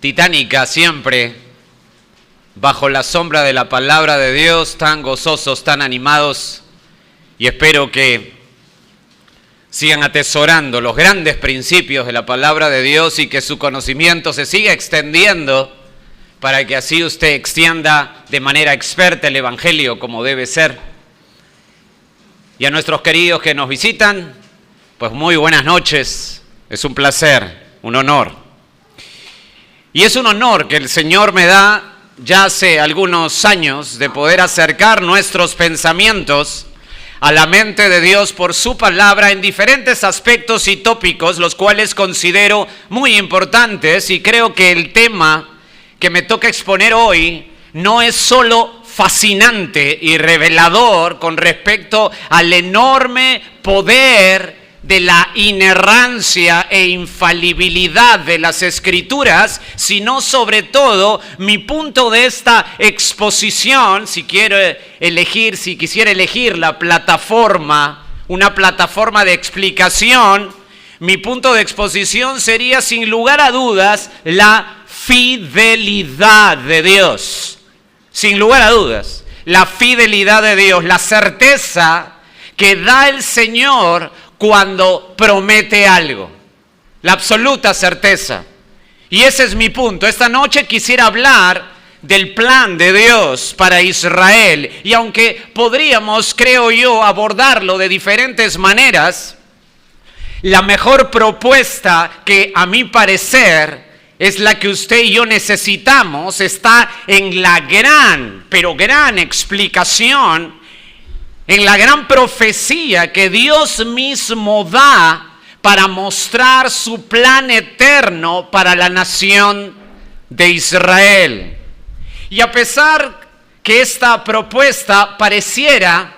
titánica siempre, bajo la sombra de la palabra de Dios, tan gozosos, tan animados, y espero que sigan atesorando los grandes principios de la palabra de Dios y que su conocimiento se siga extendiendo para que así usted extienda de manera experta el Evangelio como debe ser. Y a nuestros queridos que nos visitan, pues muy buenas noches, es un placer, un honor. Y es un honor que el Señor me da ya hace algunos años de poder acercar nuestros pensamientos a la mente de Dios por su palabra en diferentes aspectos y tópicos, los cuales considero muy importantes, y creo que el tema que me toca exponer hoy no es solo fascinante y revelador con respecto al enorme poder de la inerrancia e infalibilidad de las Escrituras, sino sobre todo mi punto de esta exposición, si quisiera elegir la plataforma, una plataforma de explicación, mi punto de exposición sería sin lugar a dudas la fidelidad de Dios. Sin lugar a dudas, la fidelidad de Dios, la certeza que da el Señor cuando promete algo, la absoluta certeza. Y ese es mi punto. Esta noche quisiera hablar del plan de Dios para Israel. Y aunque podríamos, creo yo, abordarlo de diferentes maneras, la mejor propuesta que a mi parecer es la que usted y yo necesitamos, está en la gran, pero gran explicación, en la gran profecía que Dios mismo da para mostrar su plan eterno para la nación de Israel. Y a pesar que esta propuesta pareciera,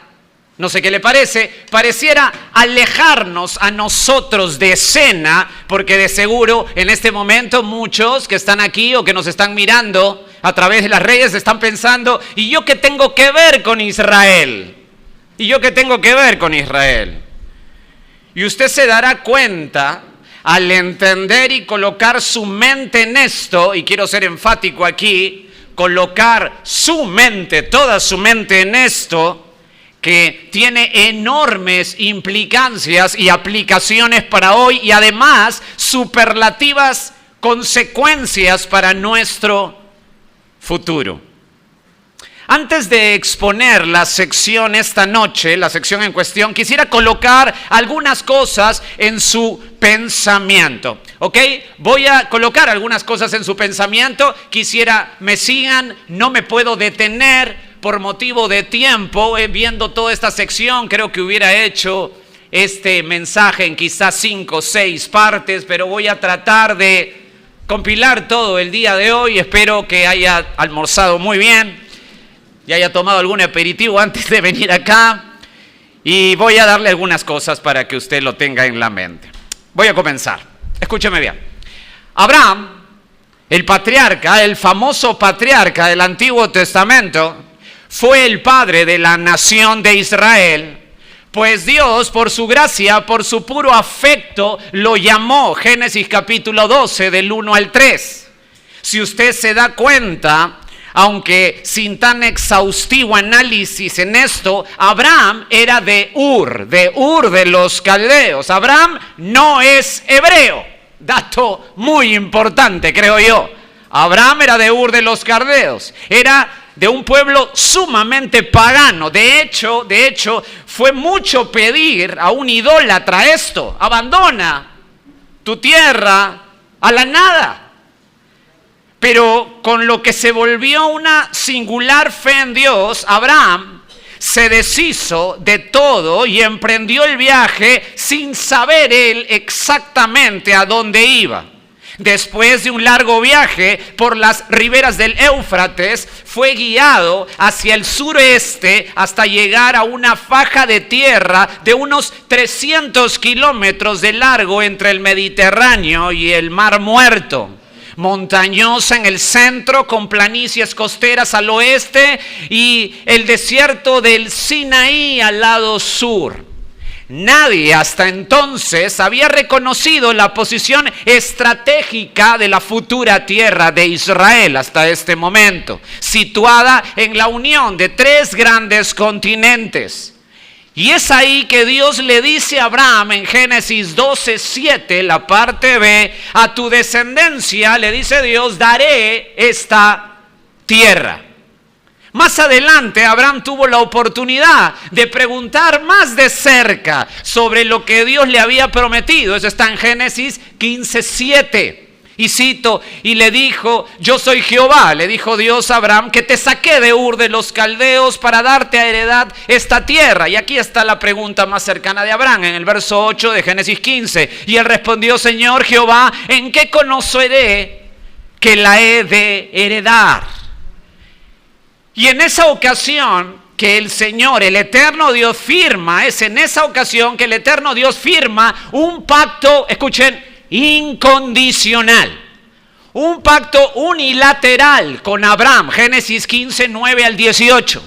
no sé qué le parece, pareciera alejarnos a nosotros de escena, porque de seguro en este momento muchos que están aquí o que nos están mirando a través de las redes están pensando, ¿y yo qué tengo que ver con Israel? ¿Y yo qué tengo que ver con Israel? Y usted se dará cuenta al entender y colocar su mente en esto, y quiero ser enfático aquí, colocar su mente, toda su mente en esto, que tiene enormes implicancias y aplicaciones para hoy y además superlativas consecuencias para nuestro futuro. Antes de exponer la sección esta noche, la sección en cuestión, quisiera colocar algunas cosas en su pensamiento, ¿ok? Voy a colocar algunas cosas en su pensamiento, quisiera me sigan, no me puedo detener por motivo de tiempo, viendo toda esta sección, creo que hubiera hecho este mensaje en quizás 5 o 6 partes, pero voy a tratar de compilar todo el día de hoy, espero que haya almorzado muy bien, y haya tomado algún aperitivo antes de venir acá, y voy a darle algunas cosas para que usted lo tenga en la mente. Voy a comenzar, escúcheme bien. Abraham, el patriarca, el famoso patriarca del Antiguo Testamento, fue el padre de la nación de Israel, pues Dios, por su gracia, por su puro afecto, lo llamó. Génesis capítulo 12, del 1 al 3. Si usted se da cuenta, aunque sin tan exhaustivo análisis en esto, Abraham era de Ur de los caldeos. Abraham no es hebreo. Dato muy importante, creo yo. Abraham era de Ur de los caldeos. Era de un pueblo sumamente pagano. De hecho, fue mucho pedir a un idólatra esto. Abandona tu tierra a la nada. Pero con lo que se volvió una singular fe en Dios, Abraham se deshizo de todo y emprendió el viaje sin saber él exactamente a dónde iba. Después de un largo viaje por las riberas del Éufrates, fue guiado hacia el sureste hasta llegar a una faja de tierra de unos 300 kilómetros de largo entre el Mediterráneo y el Mar Muerto. Montañosa en el centro, con planicies costeras al oeste y el desierto del Sinaí al lado sur. Nadie hasta entonces había reconocido la posición estratégica de la futura tierra de Israel hasta este momento, situada en la unión de 3 grandes continentes. Y es ahí que Dios le dice a Abraham en Génesis 12:7, la parte B, a tu descendencia, le dice Dios, daré esta tierra. Más adelante, Abraham tuvo la oportunidad de preguntar más de cerca sobre lo que Dios le había prometido. Eso está en Génesis 15:7. Y cito, y le dijo, yo soy Jehová, le dijo Dios a Abraham, que te saqué de Ur de los Caldeos para darte a heredad esta tierra. Y aquí está la pregunta más cercana de Abraham, en el verso 8 de Génesis 15. Y él respondió, Señor Jehová, ¿en qué conoceré que la he de heredar? Y en esa ocasión que el Señor, el eterno Dios firma, es en esa ocasión que el eterno Dios firma un pacto, escuchen, incondicional. Un pacto unilateral con Abraham, Génesis 15, 9 al 18.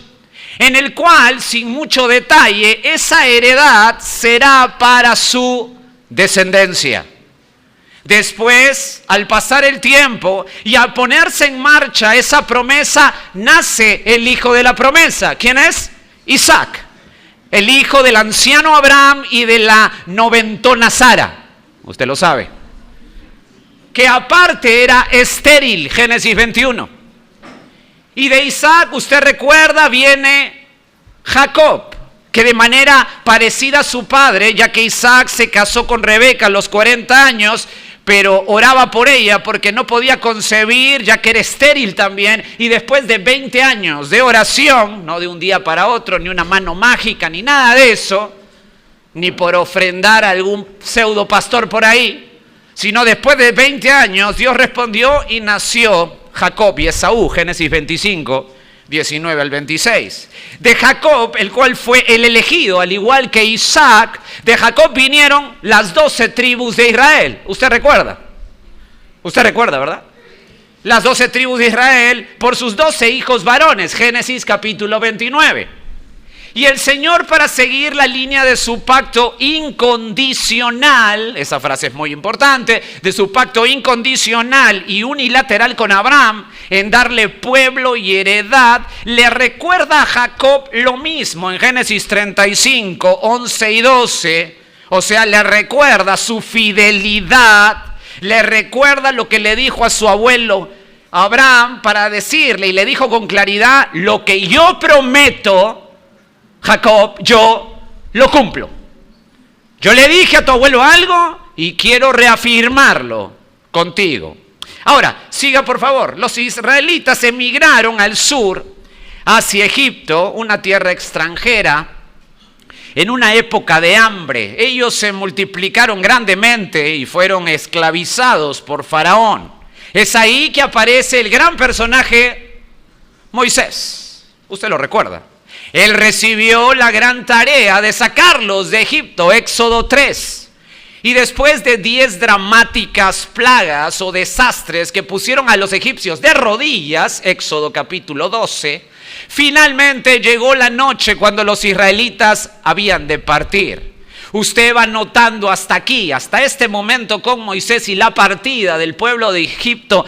En el cual, sin mucho detalle, esa heredad será para su descendencia. Después, al pasar el tiempo y al ponerse en marcha esa promesa, nace el hijo de la promesa. ¿Quién es? Isaac, el hijo del anciano Abraham y de la noventona Sara. Usted lo sabe. Que aparte era estéril, Génesis 21. Y de Isaac, usted recuerda, viene Jacob, que de manera parecida a su padre, ya que Isaac se casó con Rebeca a los 40 años, pero oraba por ella porque no podía concebir, ya que era estéril también, y después de 20 años de oración, no de un día para otro, ni una mano mágica, ni nada de eso, ni por ofrendar a algún pseudo pastor por ahí, sino después de 20 años, Dios respondió y nació Jacob y Esaú, Génesis 25, 19 al 26. De Jacob, el cual fue el elegido, al igual que Isaac, de Jacob vinieron las 12 tribus de Israel. ¿Usted recuerda? Usted recuerda, ¿verdad? Las 12 tribus de Israel por sus 12 hijos varones, Génesis capítulo 29. Y el Señor, para seguir la línea de su pacto incondicional, esa frase es muy importante, de su pacto incondicional y unilateral con Abraham, en darle pueblo y heredad, le recuerda a Jacob lo mismo en Génesis 35, 11 y 12, o sea, le recuerda su fidelidad, le recuerda lo que le dijo a su abuelo Abraham para decirle, y le dijo con claridad, lo que yo prometo, Jacob, yo lo cumplo. Yo le dije a tu abuelo algo y quiero reafirmarlo contigo. Ahora, siga por favor. Los israelitas emigraron al sur hacia Egipto, una tierra extranjera, en una época de hambre. Ellos se multiplicaron grandemente y fueron esclavizados por Faraón. Es ahí que aparece el gran personaje Moisés. Usted lo recuerda. Él recibió la gran tarea de sacarlos de Egipto, Éxodo 3. Y después de 10 dramáticas plagas o desastres que pusieron a los egipcios de rodillas, Éxodo capítulo 12, finalmente llegó la noche cuando los israelitas habían de partir. Usted va notando hasta aquí, hasta este momento con Moisés y la partida del pueblo de Egipto,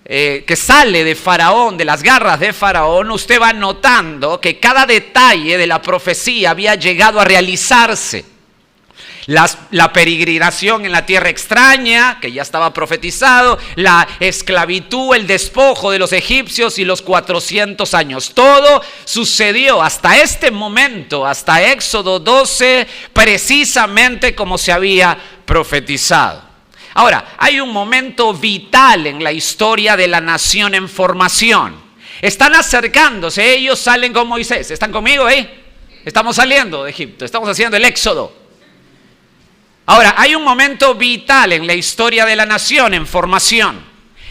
que sale de Faraón, de las garras de Faraón, usted va notando que cada detalle de la profecía había llegado a realizarse. La peregrinación en la tierra extraña, que ya estaba profetizado, la esclavitud, el despojo de los egipcios y los 400 años. Todo sucedió hasta este momento, hasta Éxodo 12, precisamente como se había profetizado. Ahora, hay un momento vital en la historia de la nación en formación. Están acercándose, ellos salen con Moisés. ¿Están conmigo ahí? Estamos saliendo de Egipto, estamos haciendo el éxodo. Ahora, hay un momento vital en la historia de la nación en formación.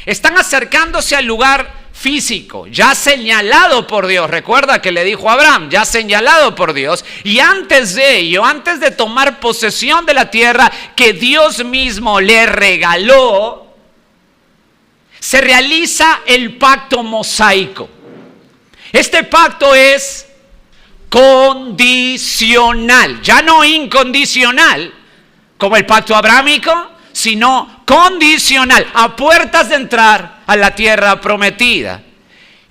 Están acercándose al lugar físico, ya señalado por Dios. Recuerda que le dijo a Abraham, ya señalado por Dios. Y antes de ello, antes de tomar posesión de la tierra que Dios mismo le regaló, se realiza el pacto mosaico. Este pacto es condicional, ya no incondicional, como el pacto abrámico, sino condicional, a puertas de entrar a la tierra prometida.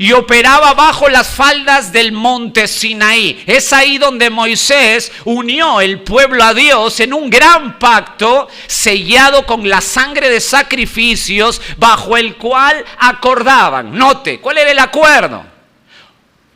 Y operaba bajo las faldas del monte Sinaí. Es ahí donde Moisés unió el pueblo a Dios en un gran pacto sellado con la sangre de sacrificios, bajo el cual acordaban. Note, ¿cuál era el acuerdo?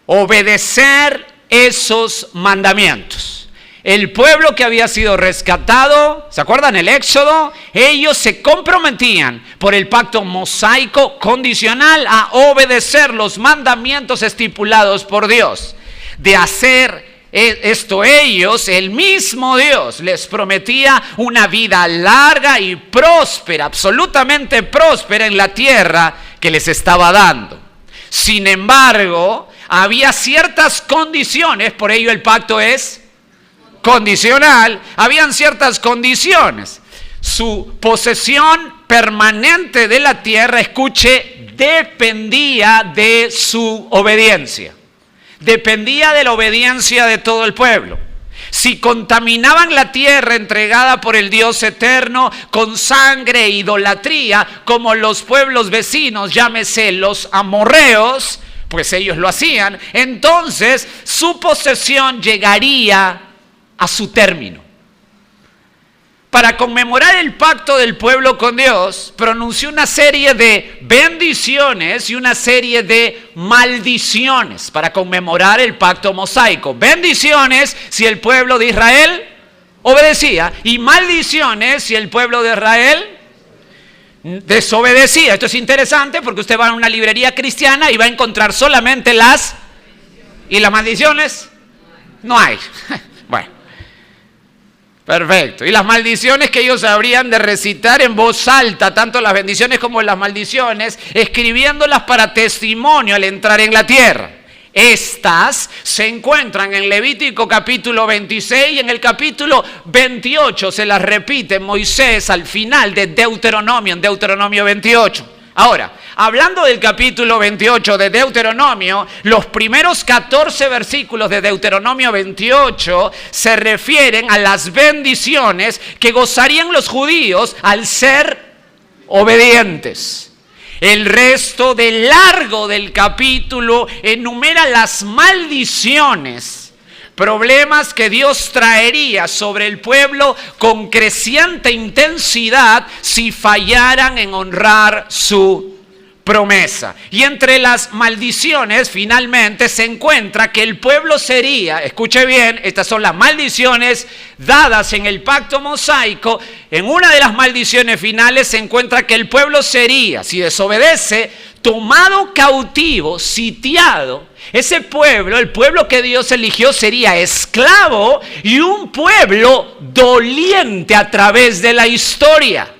Obedecer esos mandamientos. El pueblo que había sido rescatado, ¿se acuerdan el Éxodo? Ellos se comprometían por el pacto mosaico condicional a obedecer los mandamientos estipulados por Dios. De hacer esto ellos, el mismo Dios les prometía una vida larga y próspera, absolutamente próspera en la tierra que les estaba dando. Sin embargo, había ciertas condiciones, por ello el pacto es condicional, habían ciertas condiciones. Su posesión permanente de la tierra, escuche, dependía de su obediencia. Dependía de la obediencia de todo el pueblo. Si contaminaban la tierra entregada por el Dios eterno con sangre e idolatría, como los pueblos vecinos, llámese los amorreos, pues ellos lo hacían, entonces su posesión llegaría a su término. Para conmemorar el pacto del pueblo con Dios, pronunció una serie de bendiciones y una serie de maldiciones para conmemorar el pacto mosaico. Bendiciones si el pueblo de Israel obedecía, y maldiciones si el pueblo de Israel desobedecía. Esto es interesante porque usted va a una librería cristiana y va a encontrar solamente las... ¿Y las maldiciones? No hay. Bueno. Perfecto. Y las maldiciones que ellos habrían de recitar en voz alta, tanto las bendiciones como las maldiciones, escribiéndolas para testimonio al entrar en la tierra. Estas se encuentran en Levítico capítulo 26 y en el capítulo 28 se las repite Moisés al final de Deuteronomio, en Deuteronomio 28. Ahora, hablando del capítulo 28 de Deuteronomio, los primeros 14 versículos de Deuteronomio 28 se refieren a las bendiciones que gozarían los judíos al ser obedientes. El resto del largo del capítulo enumera las maldiciones, problemas que Dios traería sobre el pueblo con creciente intensidad si fallaran en honrar su promesa. Y entre las maldiciones finalmente se encuentra que el pueblo sería, escuche bien, estas son las maldiciones dadas en el pacto mosaico. En una de las maldiciones finales se encuentra que el pueblo sería, si desobedece, tomado cautivo, sitiado. Ese pueblo, el pueblo que Dios eligió, sería esclavo y un pueblo doliente a través de la historia.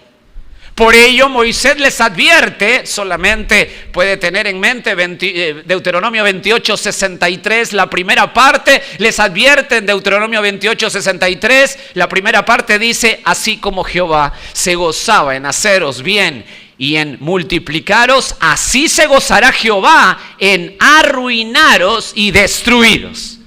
Por ello Moisés les advierte, solamente puede tener en mente Deuteronomio 28, 63, la primera parte, les advierte en Deuteronomio 28, 63, la primera parte dice: así como Jehová se gozaba en haceros bien y en multiplicaros, así se gozará Jehová en arruinaros y destruiros.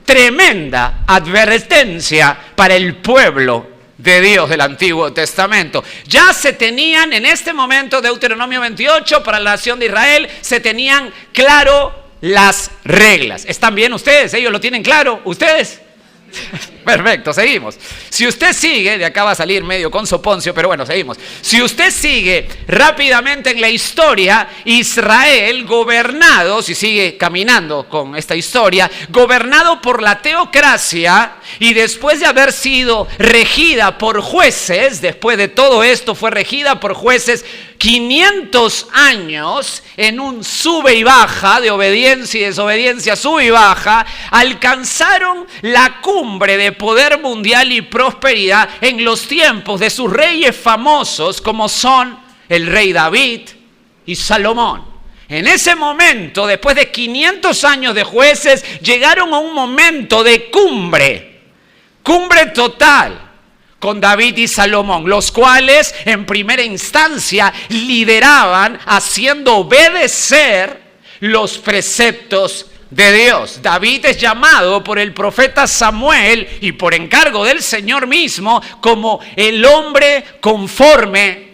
Tremenda advertencia para el pueblo de Dios del Antiguo Testamento. Ya se tenían en este momento, Deuteronomio 28, para la nación de Israel, se tenían claro las reglas. ¿Están bien ustedes? ¿Ellos lo tienen claro? ¿Ustedes? Perfecto, seguimos. Si usted sigue, de acá va a salir medio con soponcio, pero bueno, seguimos. Si usted sigue rápidamente en la historia, Israel gobernado, si sigue caminando con esta historia, gobernado por la teocracia, y después de haber sido regida por jueces, después de todo esto fue regida por jueces 500 años en un sube y baja de obediencia y desobediencia, sube y baja, alcanzaron la cumbre de poder mundial y prosperidad en los tiempos de sus reyes famosos como son el rey David y Salomón. En ese momento, después de 500 años de jueces, llegaron a un momento de cumbre total, con David y Salomón, los cuales en primera instancia lideraban haciendo obedecer los preceptos de Dios. David es llamado por el profeta Samuel y por encargo del Señor mismo como el hombre conforme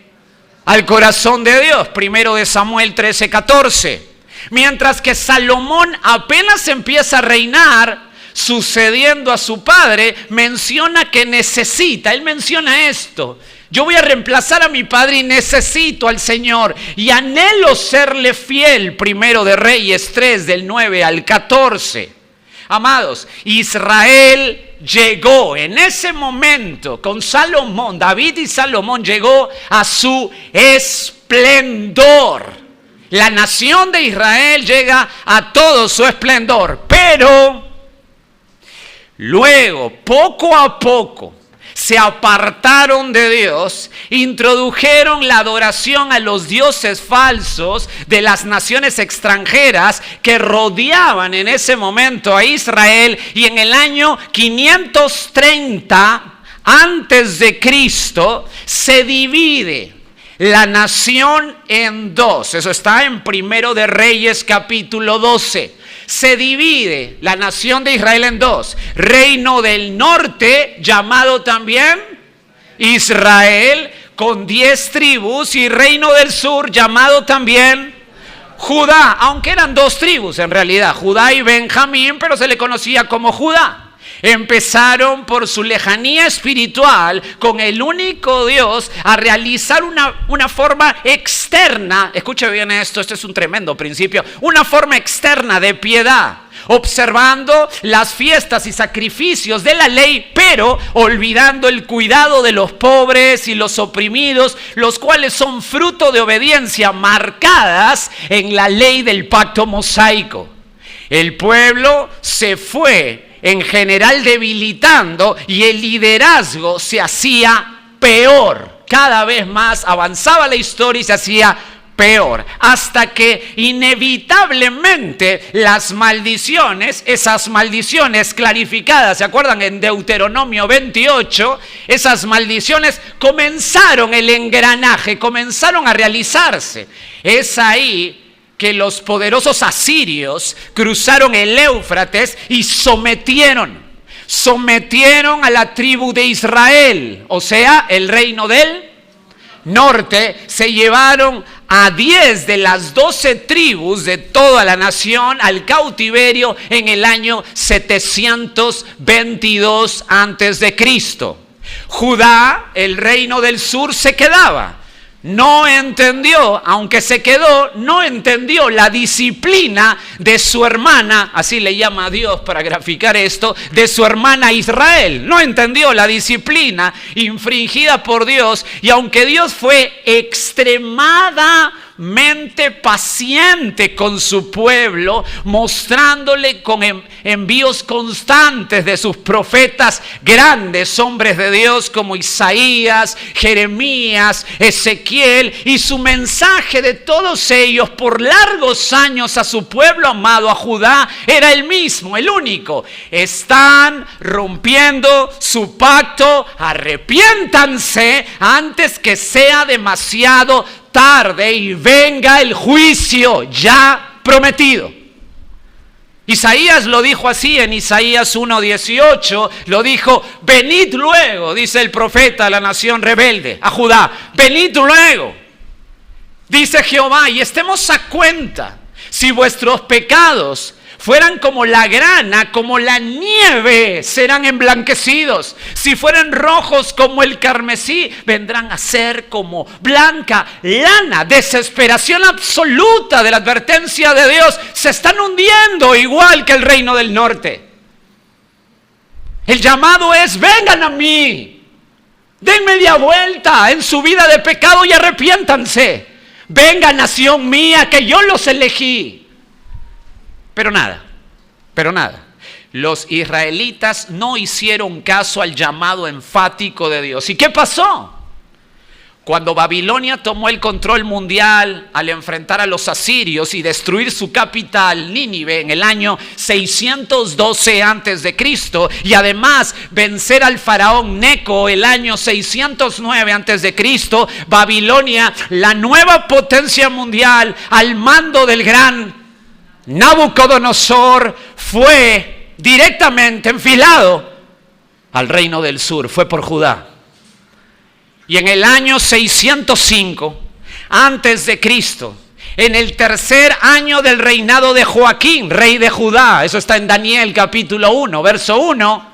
al corazón de Dios. Primero de Samuel 13:14. Mientras que Salomón apenas empieza a reinar, sucediendo a su padre, menciona que necesita, él menciona esto: yo voy a reemplazar a mi padre y necesito al Señor y anhelo serle fiel. Primero de Reyes 3, del 9 al 14. Amados, Israel llegó en ese momento con Salomón, David y Salomón llegó a su esplendor. La nación de Israel llega a todo su esplendor, pero luego, poco a poco, se apartaron de Dios, introdujeron la adoración a los dioses falsos de las naciones extranjeras que rodeaban en ese momento a Israel, y en el año 530 antes de Cristo se divide la nación en dos. Eso está en Primero de Reyes capítulo 12. Se divide la nación de Israel en dos: reino del norte, llamado también Israel, con 10 tribus, y reino del sur, llamado también Judá, aunque eran 2 tribus en realidad, Judá y Benjamín, pero se le conocía como Judá. Empezaron por su lejanía espiritual con el único Dios a realizar una forma externa. Escuche bien esto, este es un tremendo principio. Una forma externa de piedad, observando las fiestas y sacrificios de la ley, pero olvidando el cuidado de los pobres y los oprimidos, los cuales son fruto de obediencia marcadas en la ley del pacto mosaico. El pueblo se fue en general debilitando y el liderazgo se hacía peor. Cada vez más avanzaba la historia y se hacía peor, hasta que inevitablemente las maldiciones, esas maldiciones clarificadas, ¿se acuerdan? En Deuteronomio 28, esas maldiciones comenzaron, el engranaje, comenzaron a realizarse. Es ahí que los poderosos asirios cruzaron el Éufrates y sometieron a la tribu de Israel, o sea, el reino del norte. Se llevaron a 10 de las 12 tribus de toda la nación al cautiverio en el año 722 antes de Cristo. Judá, el reino del sur, se quedaba. No entendió, aunque se quedó, no entendió la disciplina de su hermana, así le llama a Dios para graficar esto, de su hermana Israel. No entendió la disciplina infringida por Dios, y aunque Dios fue extremadamente paciente con su pueblo, mostrándole con envíos constantes de sus profetas, grandes hombres de Dios como Isaías, Jeremías, Ezequiel, y su mensaje de todos ellos por largos años a su pueblo amado, a Judá, era el mismo, el único: están rompiendo su pacto, arrepiéntanse antes que sea demasiado tarde y venga el juicio ya prometido. Isaías lo dijo así en Isaías 1:18, lo dijo: venid luego, dice el profeta a la nación rebelde, a Judá, venid luego, dice Jehová, y estemos a cuenta. Si vuestros pecados fueran como la grana, como la nieve, serán emblanquecidos. Si fueran rojos como el carmesí, vendrán a ser como blanca lana. Desesperación absoluta de la advertencia de Dios. Se están hundiendo igual que el reino del norte. El llamado es: vengan a mí, den media vuelta en su vida de pecado y arrepiéntanse. Venga, nación mía, que yo los elegí. Pero nada. Los israelitas no hicieron caso al llamado enfático de Dios. ¿Y qué pasó? Cuando Babilonia tomó el control mundial al enfrentar a los asirios y destruir su capital, Nínive, en el año 612 antes de Cristo, y además vencer al faraón Neco el año 609 antes de Cristo, Babilonia, la nueva potencia mundial al mando del gran Nabucodonosor fue directamente enfilado al reino del sur, fue por Judá. Y en el año 605, antes de Cristo, en el tercer año del reinado de Joaquín, rey de Judá, eso está en Daniel capítulo 1, verso 1,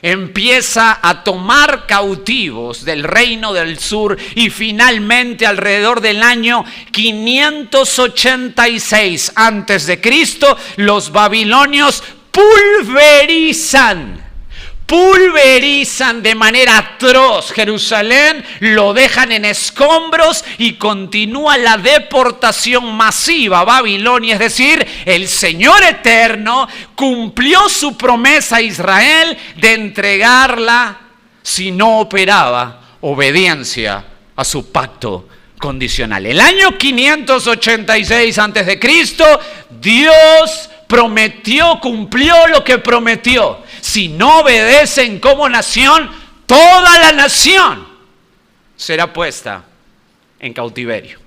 empieza a tomar cautivos del reino del sur y finalmente alrededor del año 586 antes de Cristo, los babilonios pulverizan de manera atroz Jerusalén, lo dejan en escombros y continúa la deportación masiva a Babilonia. Es decir, el Señor eterno cumplió su promesa a Israel de entregarla si no operaba obediencia a su pacto condicional. El año 586 antes de Cristo, Dios prometió, cumplió lo que prometió. Si no obedecen como nación, toda la nación será puesta en cautiverio.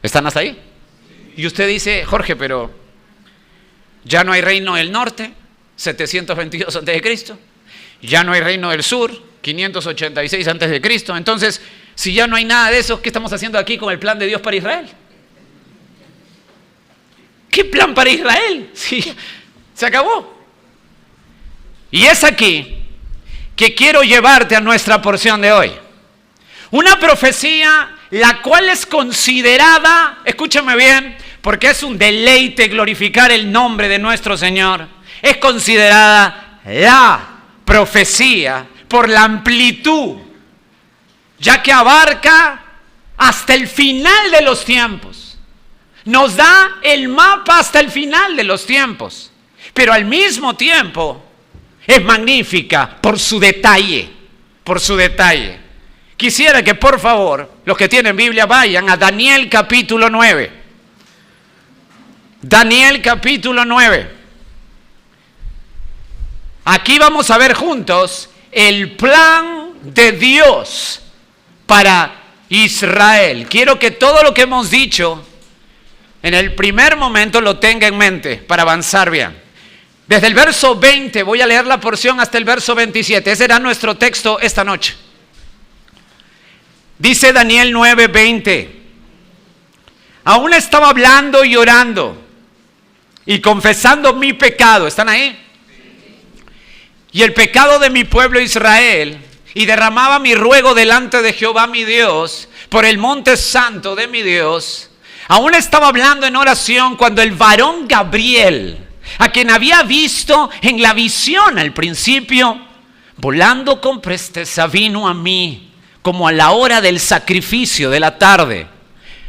¿Están hasta ahí? Y usted dice, Jorge, pero ya no hay reino del norte, 722 a.C., ya no hay reino del sur, 586 a.C., entonces, si ya no hay nada de eso, ¿qué estamos haciendo aquí con el plan de Dios para Israel? ¿Qué plan para Israel? Sí, se acabó. Y es aquí que quiero llevarte a nuestra porción de hoy. Una profecía la cual es considerada, escúchame bien, porque es un deleite glorificar el nombre de nuestro Señor. Es considerada la profecía por la amplitud, ya que abarca hasta el final de los tiempos. Nos da el mapa hasta el final de los tiempos, pero al mismo tiempo es magnífica por su detalle, Quisiera que por favor, los que tienen Biblia vayan a Daniel capítulo 9. Daniel capítulo 9. Aquí vamos a ver juntos el plan de Dios para Israel. Quiero que todo lo que hemos dicho en el primer momento lo tenga en mente para avanzar bien. Desde el verso 20 voy a leer la porción hasta el verso 27. Ese será nuestro texto esta noche. Dice Daniel 9:20. Aún estaba hablando y orando y confesando mi pecado. ¿Están ahí? Y el pecado de mi pueblo Israel, y derramaba mi ruego delante de Jehová mi Dios por el monte santo de mi Dios. Aún estaba hablando en oración cuando el varón Gabriel, a quien había visto en la visión al principio, volando con presteza vino a mí, como a la hora del sacrificio de la tarde.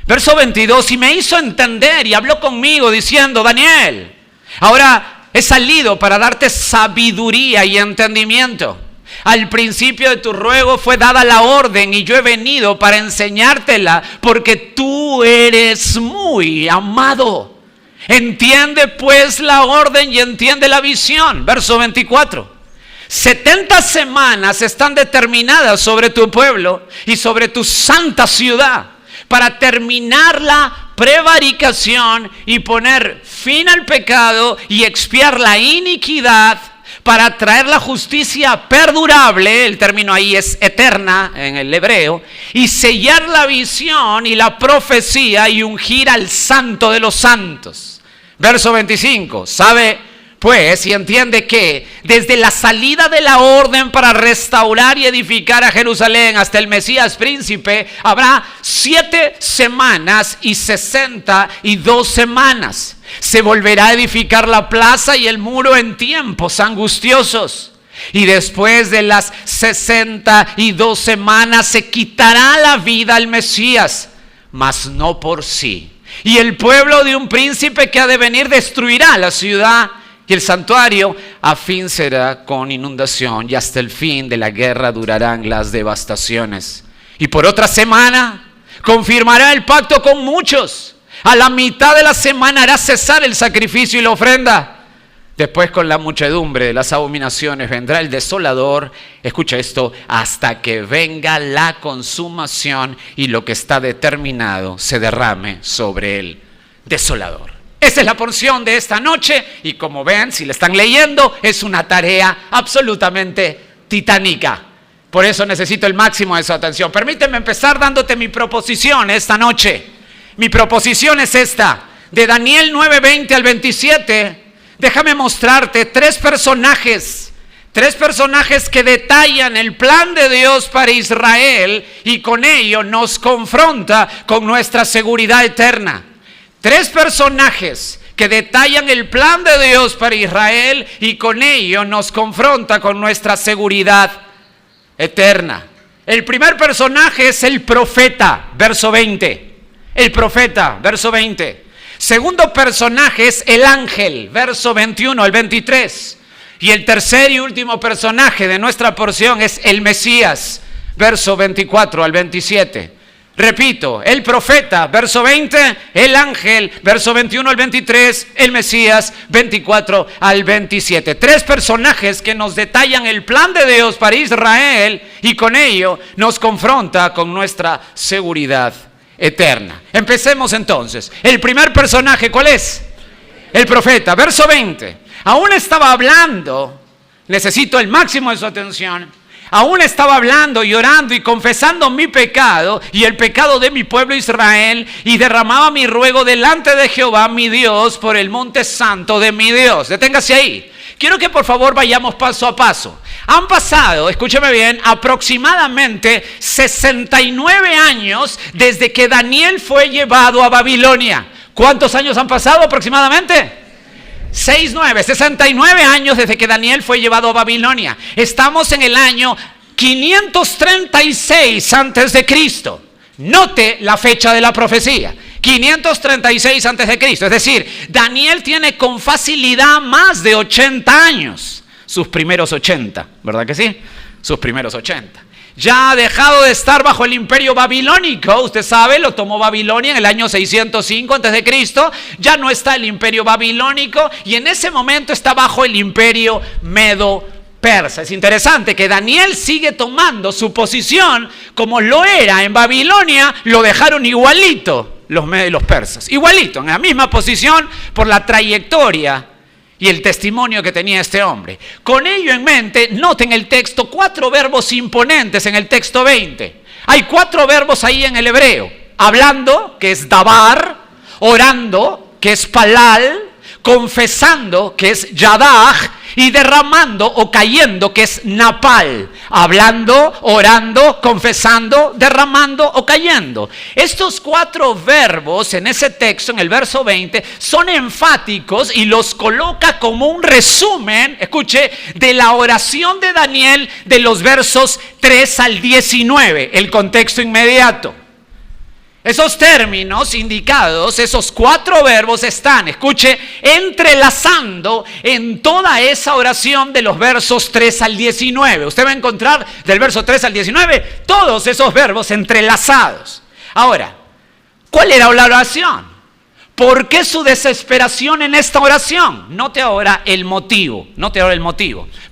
Verso 22, y me hizo entender y habló conmigo diciendo, Daniel, ahora he salido para darte sabiduría y entendimiento. Al principio de tu ruego fue dada la orden y yo he venido para enseñártela porque tú eres muy amado. Entiende pues la orden y entiende la visión. Verso 24. 70 semanas están determinadas sobre tu pueblo y sobre tu santa ciudad para terminar la prevaricación y poner fin al pecado y expiar la iniquidad, para traer la justicia perdurable, el término ahí es eterna en el hebreo, y sellar la visión y la profecía y ungir al santo de los santos. Verso 25, sabe pues y entiende que desde la salida de la orden para restaurar y edificar a Jerusalén hasta el Mesías príncipe, habrá 7 semanas y 62 semanas. Se volverá a edificar la plaza y el muro en tiempos angustiosos. Y después de las 62 semanas se quitará la vida al Mesías, mas no por sí. Y el pueblo de un príncipe que ha de venir destruirá la ciudad y el santuario, a fin será con inundación, y hasta el fin de la guerra durarán las devastaciones. Y por otra semana confirmará el pacto con muchos. A la mitad de la semana hará cesar el sacrificio y la ofrenda. Después con la muchedumbre de las abominaciones vendrá el desolador, escucha esto, hasta que venga la consumación y lo que está determinado se derrame sobre el desolador. Esa es la porción de esta noche y como ven, si la están leyendo, es una tarea absolutamente titánica. Por eso necesito el máximo de su atención. Permíteme empezar dándote mi proposición esta noche. Mi proposición es esta, de Daniel 9:20 al 27. Déjame mostrarte tres personajes que detallan el plan de Dios para Israel y con ello nos confronta con nuestra seguridad eterna. Tres personajes que detallan el plan de Dios para Israel y con ello nos confronta con nuestra seguridad eterna. El primer personaje es el profeta, verso 20. El profeta, verso 20. Segundo personaje es el ángel, verso 21 al 23. Y el tercer y último personaje de nuestra porción es el Mesías, verso 24 al 27. Repito, el profeta, verso 20, el ángel, verso 21 al 23, el Mesías, 24 al 27. Tres personajes que nos detallan el plan de Dios para Israel y con ello nos confronta con nuestra seguridad eterna. Empecemos entonces. El primer personaje, ¿cuál es? El profeta, verso 20. Aún estaba hablando, necesito el máximo de su atención. Aún estaba hablando, llorando y confesando mi pecado y el pecado de mi pueblo Israel y derramaba mi ruego delante de Jehová mi Dios por el monte santo de mi Dios. Deténgase ahí. Quiero que por favor vayamos paso a paso. Han pasado, escúcheme bien, aproximadamente 69 años desde que Daniel fue llevado a Babilonia. ¿Cuántos años han pasado aproximadamente? 69 años desde que Daniel fue llevado a Babilonia. Estamos en el año 536 antes de Cristo. Note la fecha de la profecía. 536 antes de Cristo. Es decir, Daniel tiene con facilidad más de 80 años. Sus primeros 80, ¿verdad que sí? Sus primeros 80. Ya ha dejado de estar bajo el imperio babilónico, usted sabe, lo tomó Babilonia en el año 605 a.C., ya no está el imperio babilónico y en ese momento está bajo el imperio medo-persa. Es interesante que Daniel sigue tomando su posición como lo era en Babilonia, lo dejaron igualito los medos y los persas, igualito, en la misma posición por la trayectoria y el testimonio que tenía este hombre. Con ello en mente, noten el texto, 4 verbos imponentes en el texto 20. Hay 4 verbos ahí en el hebreo. Hablando, que es dabar, orando, que es palal, confesando, que es yadah, y derramando o cayendo, que es napal. Hablando, orando, confesando, derramando o cayendo. Estos 4 verbos en ese texto, en el verso 20, son enfáticos y los coloca como un resumen, escuche, de la oración de Daniel de los versos 3 al 19, el contexto inmediato. Esos términos indicados, esos 4 verbos están, escuche, entrelazando en toda esa oración de los versos 3 al 19. Usted va a encontrar del verso 3 al 19 todos esos verbos entrelazados. Ahora, ¿cuál era la oración? ¿Por qué su desesperación en esta oración? Note ahora el motivo.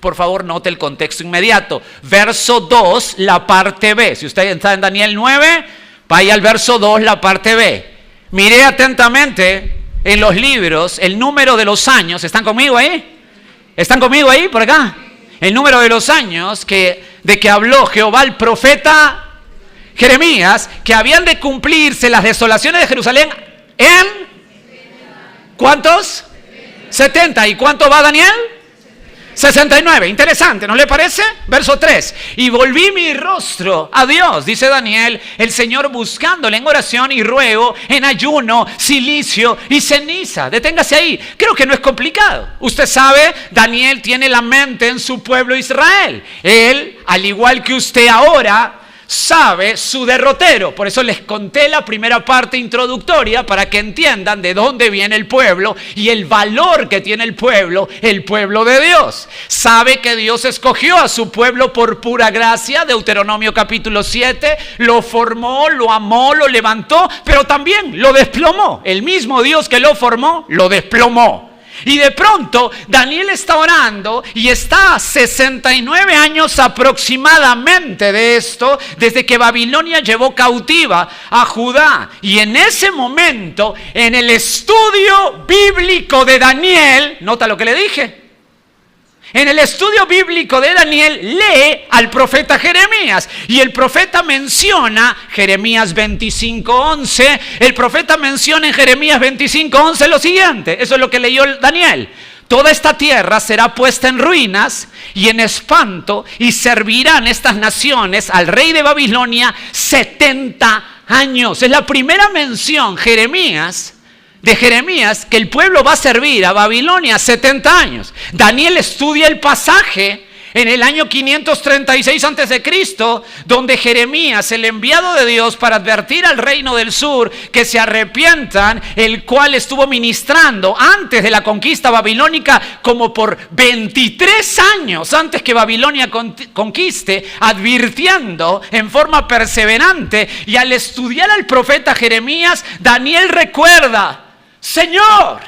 Por favor, note el contexto inmediato. Verso 2, la parte B. Si usted está en Daniel 9... vaya al verso 2, la parte B. Miré atentamente en los libros el número de los años. ¿Están conmigo ahí? ¿Están conmigo ahí, por acá? El número de los años de que habló Jehová al profeta Jeremías, que habían de cumplirse las desolaciones de Jerusalén en... ¿cuántos? 70. ¿Y cuánto va Daniel? 69, interesante, ¿no le parece? Verso 3, y volví mi rostro a Dios, dice Daniel, el Señor buscándole en oración y ruego, en ayuno, cilicio y ceniza. Deténgase ahí, creo que no es complicado. Usted sabe, Daniel tiene la mente en su pueblo Israel. Él, al igual que usted ahora, sabe su derrotero. Por eso les conté la primera parte introductoria para que entiendan de dónde viene el pueblo y el valor que tiene el pueblo de Dios. Sabe que Dios escogió a su pueblo por pura gracia, Deuteronomio capítulo 7, lo formó, lo amó, lo levantó, pero también lo desplomó. El mismo Dios que lo formó, lo desplomó. Y de pronto Daniel está orando y está a 69 años aproximadamente de esto, desde que Babilonia llevó cautiva a Judá. Y en ese momento, en el estudio bíblico de Daniel, nota lo que le dije. En el estudio bíblico de Daniel lee al profeta Jeremías y el profeta menciona Jeremías 25:11. El profeta menciona en Jeremías 25:11 lo siguiente, eso es lo que leyó Daniel: toda esta tierra será puesta en ruinas y en espanto, y servirán estas naciones al rey de Babilonia 70 años. Es la primera mención de Jeremías que el pueblo va a servir a Babilonia 70 años. Daniel estudia el pasaje en el año 536 a.C., donde Jeremías, el enviado de Dios para advertir al reino del sur que se arrepientan, el cual estuvo ministrando antes de la conquista babilónica como por 23 años antes que Babilonia conquiste, advirtiendo en forma perseverante. Y al estudiar al profeta Jeremías, Daniel recuerda: Señor,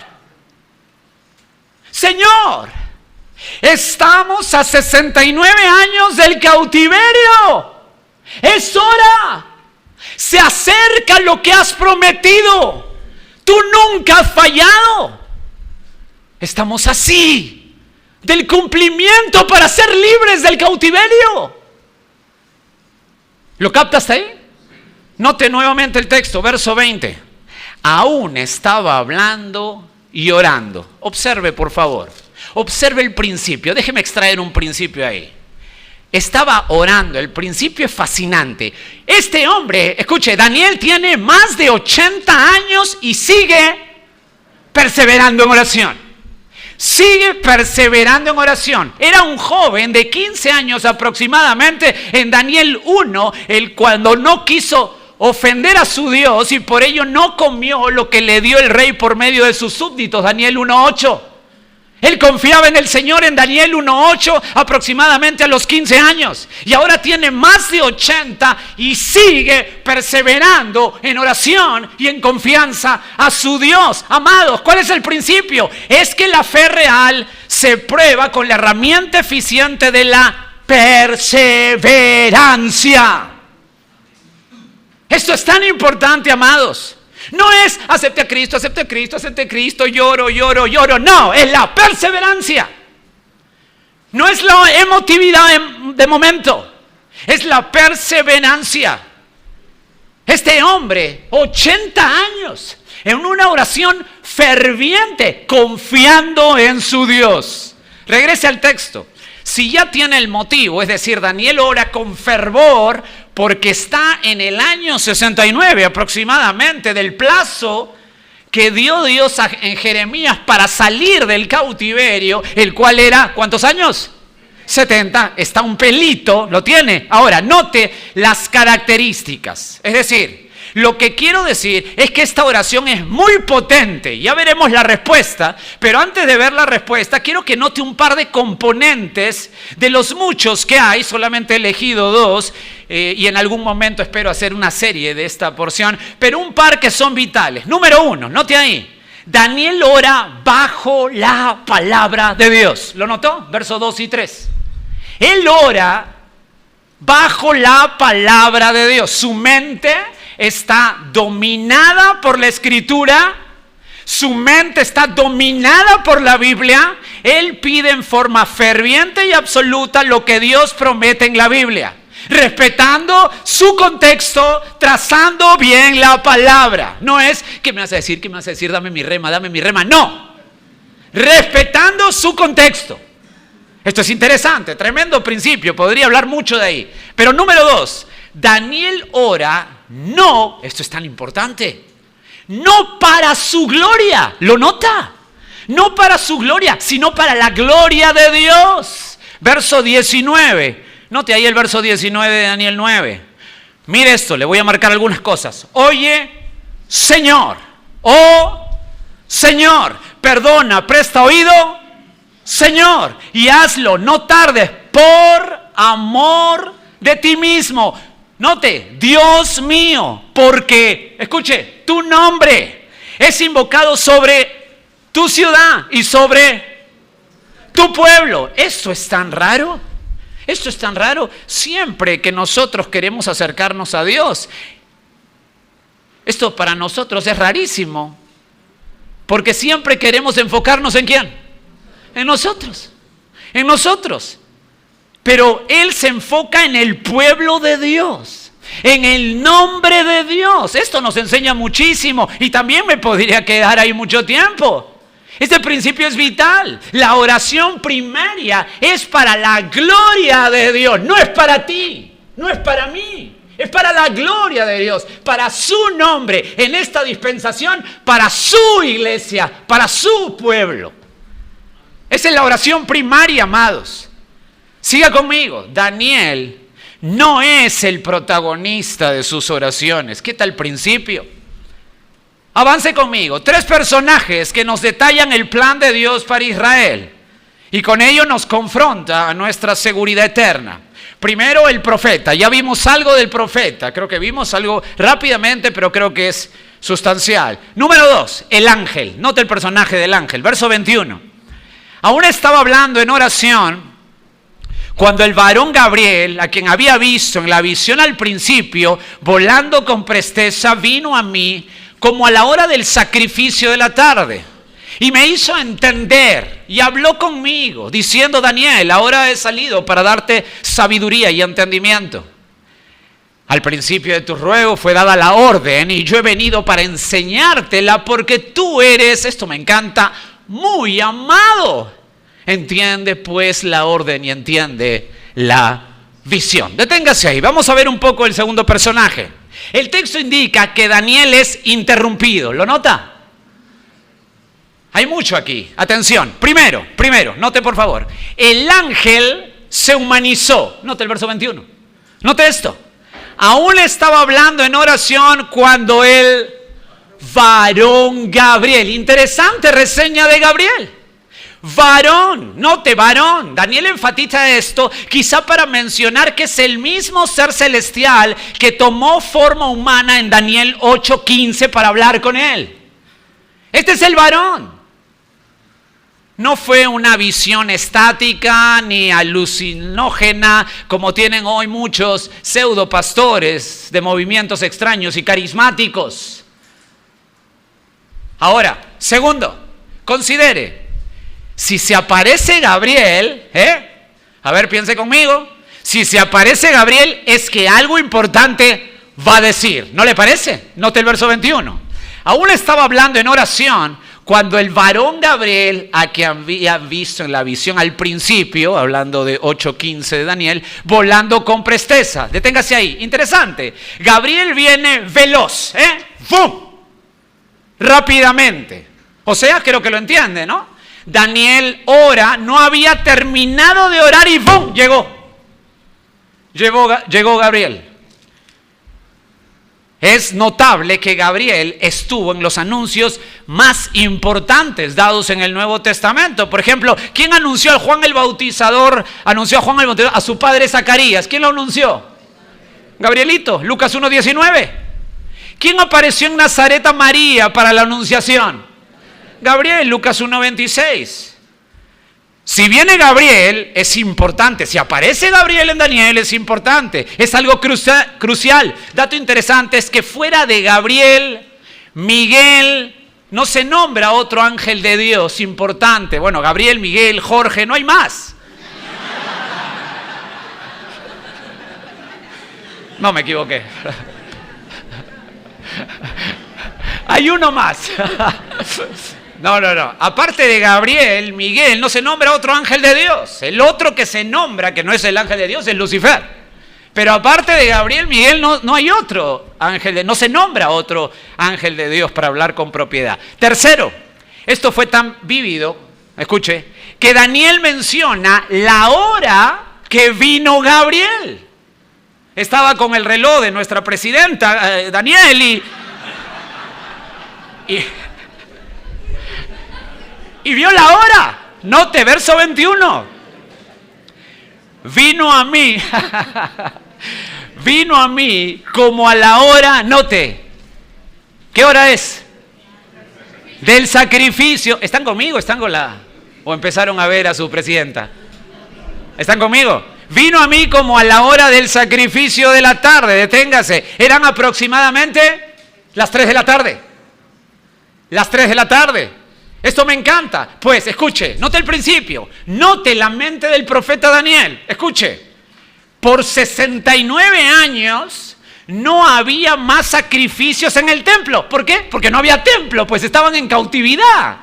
estamos a 69 años del cautiverio. Es hora. Se acerca lo que has prometido. Tú nunca has fallado. Estamos así del cumplimiento para ser libres del cautiverio. ¿Lo capta hasta ahí? Note nuevamente el texto, verso 20. Aún estaba hablando y orando. Observe, por favor. Observe el principio. Déjeme extraer un principio ahí. Estaba orando. El principio es fascinante. Este hombre, escuche, Daniel tiene más de 80 años y sigue perseverando en oración. Sigue perseverando en oración. Era un joven de 15 años aproximadamente en Daniel 1, el cuando no quiso ofender a su Dios y por ello no comió lo que le dio el rey por medio de sus súbditos. Daniel 1:8. Él confiaba en el Señor en Daniel 1:8 aproximadamente a los 15 años. Y ahora tiene más de 80 y sigue perseverando en oración y en confianza a su Dios. Amados, ¿cuál es el principio? Es que la fe real se prueba con la herramienta eficiente de la perseverancia. Esto es tan importante, amados. No es acepte a Cristo, lloro. No, es la perseverancia. No es la emotividad de momento. Es la perseverancia. Este hombre, 80 años, en una oración ferviente, confiando en su Dios. Regrese al texto. Si ya tiene el motivo, es decir, Daniel ora con fervor porque está en el año 69 aproximadamente del plazo que dio Dios en Jeremías para salir del cautiverio, el cual era, ¿cuántos años? 70, está un pelito, lo tiene. Ahora, note las características, es decir, lo que quiero decir es que esta oración es muy potente. Ya veremos la respuesta, pero antes de ver la respuesta, quiero que note un par de componentes de los muchos que hay. Solamente he elegido 2 y en algún momento espero hacer una serie de esta porción, pero un par que son vitales. Número 1, note ahí. Daniel ora bajo la palabra de Dios. ¿Lo notó? Versos 2 y 3. Él ora bajo la palabra de Dios. Su mente está dominada por la Escritura, su mente está dominada por la Biblia. Él pide en forma ferviente y absoluta lo que Dios promete en la Biblia, respetando su contexto, trazando bien la palabra. No es, ¿qué me vas a decir? ¿Qué me vas a decir? Dame mi rema. No, respetando su contexto. Esto es interesante, tremendo principio, podría hablar mucho de ahí. Pero número 2, Daniel ora, no, esto es tan importante, no para su gloria, ¿lo nota? No para su gloria, sino para la gloria de Dios. Verso 19, note ahí el verso 19 de Daniel 9. Mire esto, le voy a marcar algunas cosas. Oye, Señor, oh Señor, perdona, presta oído, Señor, y hazlo, no tardes, por amor de ti mismo. Note, Dios mío, porque, escuche, tu nombre es invocado sobre tu ciudad y sobre tu pueblo. Esto es tan raro. Esto es tan raro. Siempre que nosotros queremos acercarnos a Dios, esto para nosotros es rarísimo. Porque siempre queremos enfocarnos ¿en quién? En nosotros. En nosotros. Pero Él se enfoca en el pueblo de Dios, en el nombre de Dios. Esto nos enseña muchísimo y también me podría quedar ahí mucho tiempo. Este principio es vital. La oración primaria es para la gloria de Dios. No es para ti, no es para mí. Es para la gloria de Dios, para su nombre, en esta dispensación, para su iglesia, para su pueblo. Esa es la oración primaria, amados. Siga conmigo. Daniel no es el protagonista de sus oraciones. ¿Qué tal el principio? Avance conmigo. 3 personajes que nos detallan el plan de Dios para Israel. Y con ello nos confronta a nuestra seguridad eterna. Primero, el profeta. Ya vimos algo del profeta. Creo que vimos algo rápidamente, pero creo que es sustancial. Número 2, el ángel. Note el personaje del ángel. Verso 21. Aún estaba hablando en oración cuando el varón Gabriel, a quien había visto en la visión al principio, volando con presteza, vino a mí como a la hora del sacrificio de la tarde. Y me hizo entender y habló conmigo, diciendo: Daniel, ahora he salido para darte sabiduría y entendimiento. Al principio de tu ruego fue dada la orden y yo he venido para enseñártela porque tú eres, esto me encanta, muy amado. Entiende pues la orden y entiende la visión. Deténgase ahí, vamos a ver un poco el segundo personaje. El texto indica que Daniel es interrumpido, ¿lo nota? Hay mucho aquí, atención. Primero, note por favor, el ángel se humanizó. Note el verso 21, note esto. Aún estaba hablando en oración cuando el varón Gabriel, interesante reseña de Gabriel. Varón, note, varón. Daniel enfatiza esto quizá para mencionar que es el mismo ser celestial que tomó forma humana en Daniel 8:15 para hablar con él. Este es el varón. No fue una visión estática ni alucinógena como tienen hoy muchos pseudopastores de movimientos extraños y carismáticos. Ahora, segundo, considere. Si se aparece Gabriel, a ver, piense conmigo. Si se aparece Gabriel es que algo importante va a decir. ¿No le parece? Note el verso 21. Aún estaba hablando en oración cuando el varón Gabriel, a quien había visto en la visión al principio, hablando de 8:15 de Daniel, volando con presteza. Deténgase ahí. Interesante. Gabriel viene veloz, ¡fum! Rápidamente. O sea, creo que lo entiende, ¿no? Daniel ora, no había terminado de orar y ¡bum! Llegó Gabriel. Es notable que Gabriel estuvo en los anuncios más importantes dados en el Nuevo Testamento. Por ejemplo, ¿quién anunció a Juan el Bautizador? Anunció a Juan el Bautizador a su padre Zacarías. ¿Quién lo anunció? Gabrielito, Lucas 1:19. ¿Quién apareció en Nazaret a María para la anunciación? Gabriel, Lucas 1:26. Si viene Gabriel, es importante. Si aparece Gabriel en Daniel, es importante. Es algo crucial. Dato interesante es que fuera de Gabriel, Miguel, no se nombra otro ángel de Dios importante. Bueno, Gabriel, Miguel, Jorge, no hay más. No, me equivoqué. Hay uno más. No. Aparte de Gabriel, Miguel, no se nombra otro ángel de Dios. El otro que se nombra, que no es el ángel de Dios, es Lucifer. Pero aparte de Gabriel, Miguel, no hay otro ángel, no se nombra otro ángel de Dios para hablar con propiedad. Tercero, esto fue tan vívido, escuche, que Daniel menciona la hora que vino Gabriel. Estaba con el reloj de nuestra presidenta, Daniel, y vio la hora. Note, verso 21. Vino a mí como a la hora, note. ¿Qué hora es? del sacrificio. ¿Están conmigo? ¿Están con la...? ¿O empezaron a ver a su presidenta? ¿Están conmigo? Vino a mí como a la hora del sacrificio de la tarde. Deténgase. Eran aproximadamente las 3 de la tarde. Las 3 de la tarde. Esto me encanta. Pues, escuche, note el principio. Note la mente del profeta Daniel. Escuche. Por 69 años no había más sacrificios en el templo. ¿Por qué? Porque no había templo, pues estaban en cautividad.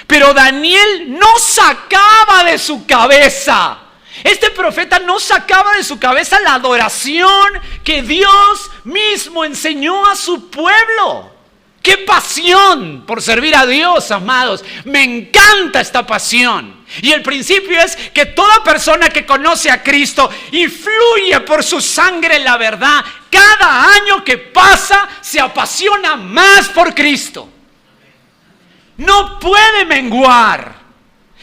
Pero Daniel no sacaba de su cabeza. Este profeta no sacaba de su cabeza la adoración que Dios mismo enseñó a su pueblo. ¡Qué pasión por servir a Dios, amados! Me encanta esta pasión. Y el principio es que toda persona que conoce a Cristo y fluye por su sangre la verdad, cada año que pasa se apasiona más por Cristo. No puede menguar.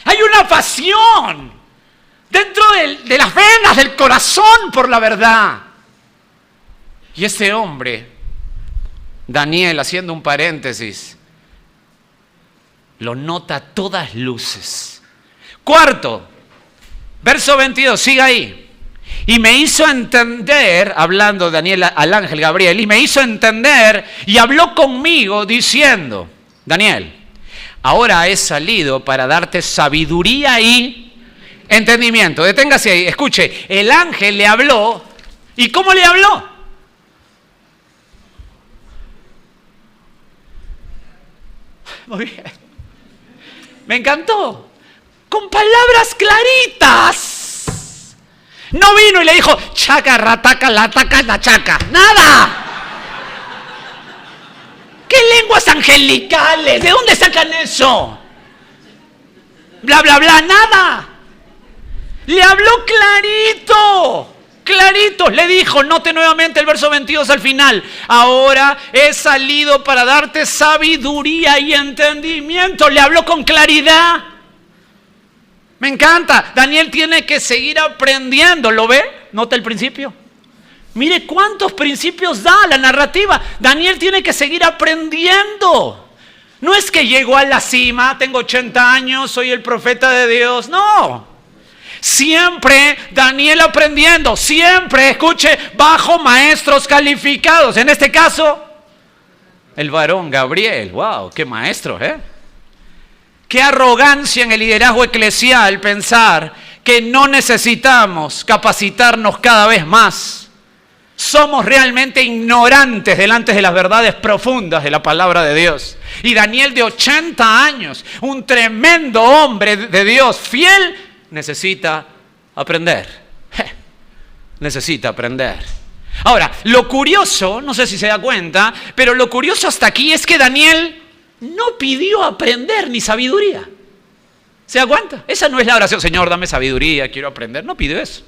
Hay una pasión dentro de las venas del corazón por la verdad. Y este hombre, Daniel, haciendo un paréntesis, lo nota a todas luces. Cuarto, verso 22, siga ahí. Y me hizo entender, hablando Daniel al ángel Gabriel, y me hizo entender y habló conmigo diciendo, Daniel, ahora he salido para darte sabiduría y entendimiento. Deténgase ahí, escuche, el ángel le habló. ¿Y cómo le habló? Muy bien. Me encantó. Con palabras claritas. No vino y le dijo, chaca, rataca, la taca, la chaca. ¡Nada! ¿Qué lenguas angelicales? ¿De dónde sacan eso? Bla, bla, bla, nada. Le habló clarito. Clarito, le dijo, note nuevamente el verso 22 al final. Ahora he salido para darte sabiduría y entendimiento. Le habló con claridad. Me encanta. Daniel tiene que seguir aprendiendo. ¿Lo ve? Nota el principio. Mire cuántos principios da la narrativa. Daniel tiene que seguir aprendiendo. No es que llegó a la cima, tengo 80 años, soy el profeta de Dios. No. Siempre Daniel aprendiendo. Siempre, escuche, bajo maestros calificados. En este caso, el varón Gabriel. ¡Wow! ¡Qué maestro! Qué arrogancia en el liderazgo eclesial pensar que no necesitamos capacitarnos cada vez más. Somos realmente ignorantes delante de las verdades profundas de la palabra de Dios. Y Daniel, de 80 años, un tremendo hombre de Dios, fiel, necesita aprender. Necesita aprender. Ahora, lo curioso, no sé si se da cuenta, pero lo curioso hasta aquí es que Daniel no pidió aprender ni sabiduría. ¿Se da cuenta? Esa no es la oración, Señor, dame sabiduría, quiero aprender. No pidió eso.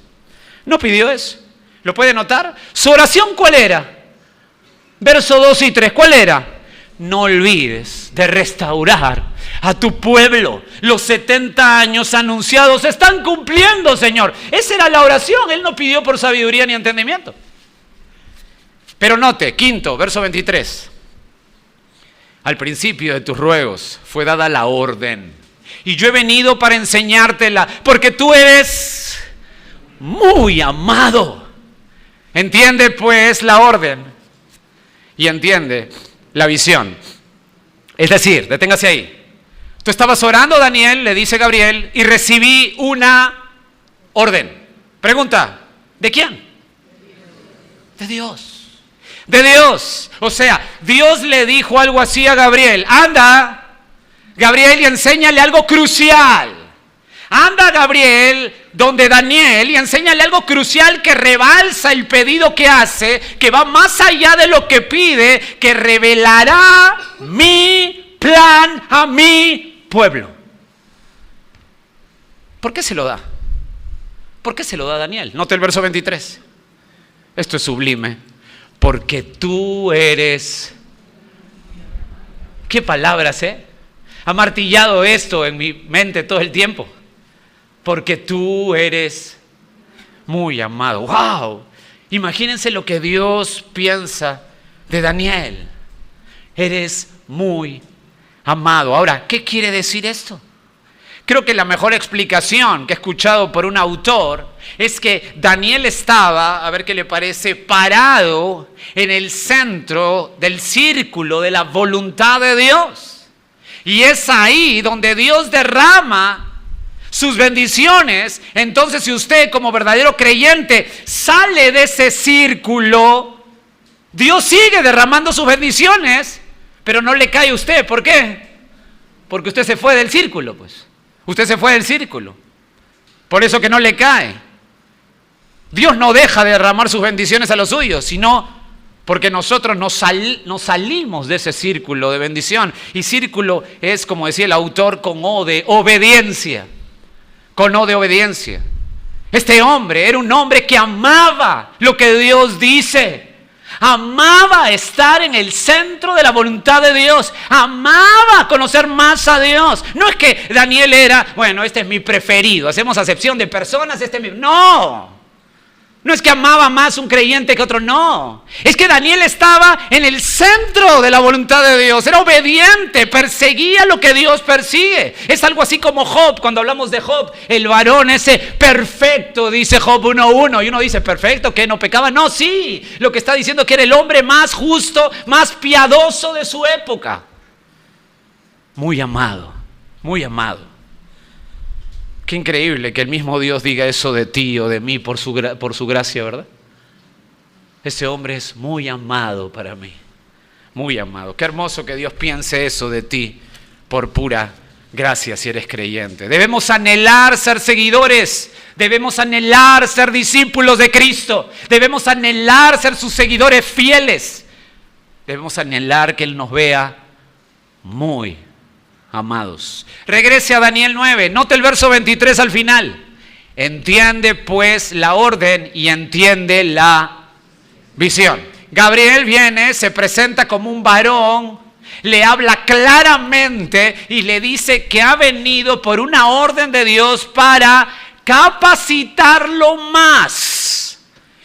No pidió eso. ¿Lo puede notar? ¿Su oración cuál era? Verso 2 y 3, ¿cuál era? No olvides de restaurar a tu pueblo. Los 70 años anunciados se están cumpliendo, Señor. Esa era la oración. Él no pidió por sabiduría ni entendimiento. Pero note, quinto, verso 23. Al principio de tus ruegos fue dada la orden. Y yo he venido para enseñártela, porque tú eres muy amado. Entiende pues la orden y entiende la visión. Es decir, deténgase ahí. Tú estabas orando, Daniel, le dice Gabriel, y recibí una orden. Pregunta, ¿de quién? De Dios. De Dios. O sea, Dios le dijo algo así a Gabriel. Anda, Gabriel, y enséñale algo crucial. Anda, Gabriel, donde Daniel, y enséñale algo crucial que rebalsa el pedido que hace, que va más allá de lo que pide, que revelará mi plan a mi pueblo. ¿Por qué se lo da? ¿Por qué se lo da Daniel? Note el verso 23. Esto es sublime. Porque tú eres... ¿Qué palabras, ha martillado esto en mi mente todo el tiempo? Porque tú eres muy amado. ¡Wow! Imagínense lo que Dios piensa de Daniel. Eres muy amado. Ahora, ¿qué quiere decir esto? Creo que la mejor explicación que he escuchado por un autor es que Daniel estaba, a ver qué le parece, parado en el centro del círculo de la voluntad de Dios. Y es ahí donde Dios derrama sus bendiciones. Entonces, si usted como verdadero creyente sale de ese círculo, Dios sigue derramando sus bendiciones, pero no le cae a usted. ¿Por qué? Porque usted se fue del círculo, pues. Usted se fue del círculo. Por eso que no le cae. Dios no deja de derramar sus bendiciones a los suyos, sino porque nosotros nos salimos de ese círculo de bendición. Y círculo es, como decía el autor, con O de obediencia. Con O de obediencia. Este hombre era un hombre que amaba lo que Dios dice. Amaba estar en el centro de la voluntad de Dios. Amaba conocer más a Dios. No es que Daniel era, bueno, este es mi preferido. Hacemos acepción de personas, este es mi... No. No es que amaba más un creyente que otro, no. Es que Daniel estaba en el centro de la voluntad de Dios. Era obediente, perseguía lo que Dios persigue. Es algo así como Job. Cuando hablamos de Job, el varón ese perfecto, dice Job 1:1. Y uno dice, ¿perfecto? ¿Que no pecaba? No, sí. Lo que está diciendo que era el hombre más justo, más piadoso de su época. Muy amado, muy amado. Qué increíble que el mismo Dios diga eso de ti o de mí por su gracia, ¿verdad? Ese hombre es muy amado para mí, muy amado. Qué hermoso que Dios piense eso de ti por pura gracia si eres creyente. Debemos anhelar ser seguidores, debemos anhelar ser discípulos de Cristo, debemos anhelar ser sus seguidores fieles, debemos anhelar que Él nos vea muy amados. Regrese a Daniel 9, note el verso 23 al final. Entiende pues la orden y entiende la visión. Gabriel viene, se presenta como un varón, le habla claramente y le dice que ha venido por una orden de Dios para capacitarlo más.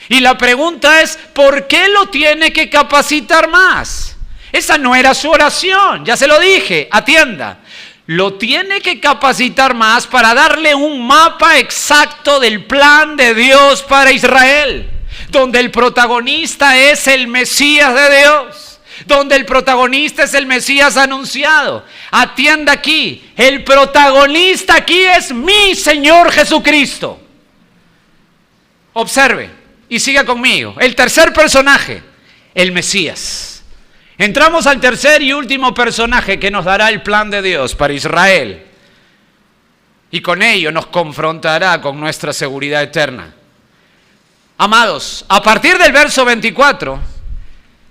Y la pregunta es, ¿por qué lo tiene que capacitar más? Esa no era su oración, ya se lo dije, atienda. Lo tiene que capacitar más para darle un mapa exacto del plan de Dios para Israel, donde el protagonista es el Mesías de Dios, donde el protagonista es el Mesías anunciado. Atienda aquí, el protagonista aquí es mi Señor Jesucristo. Observe y siga conmigo. El tercer personaje, el Mesías. Entramos al tercer y último personaje que nos dará el plan de Dios para Israel. Y con ello nos confrontará con nuestra seguridad eterna. Amados, a partir del verso 24,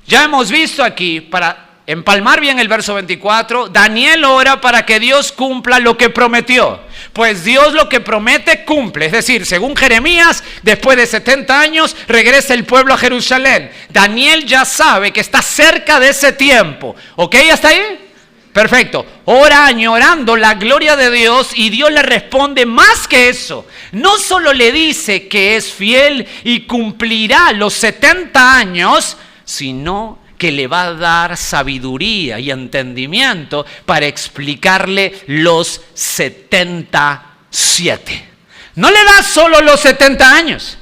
ya hemos visto aquí, para empalmar bien el verso 24, Daniel ora para que Dios cumpla lo que prometió. Pues Dios lo que promete cumple. Es decir, según Jeremías, después de 70 años regresa el pueblo a Jerusalén. Daniel ya sabe que está cerca de ese tiempo. ¿Ok? ¿Hasta ahí? Perfecto. Ora añorando la gloria de Dios y Dios le responde más que eso. No solo le dice que es fiel y cumplirá los 70 años, sino que le va a dar sabiduría y entendimiento para explicarle los 77. No le da solo los 70 años,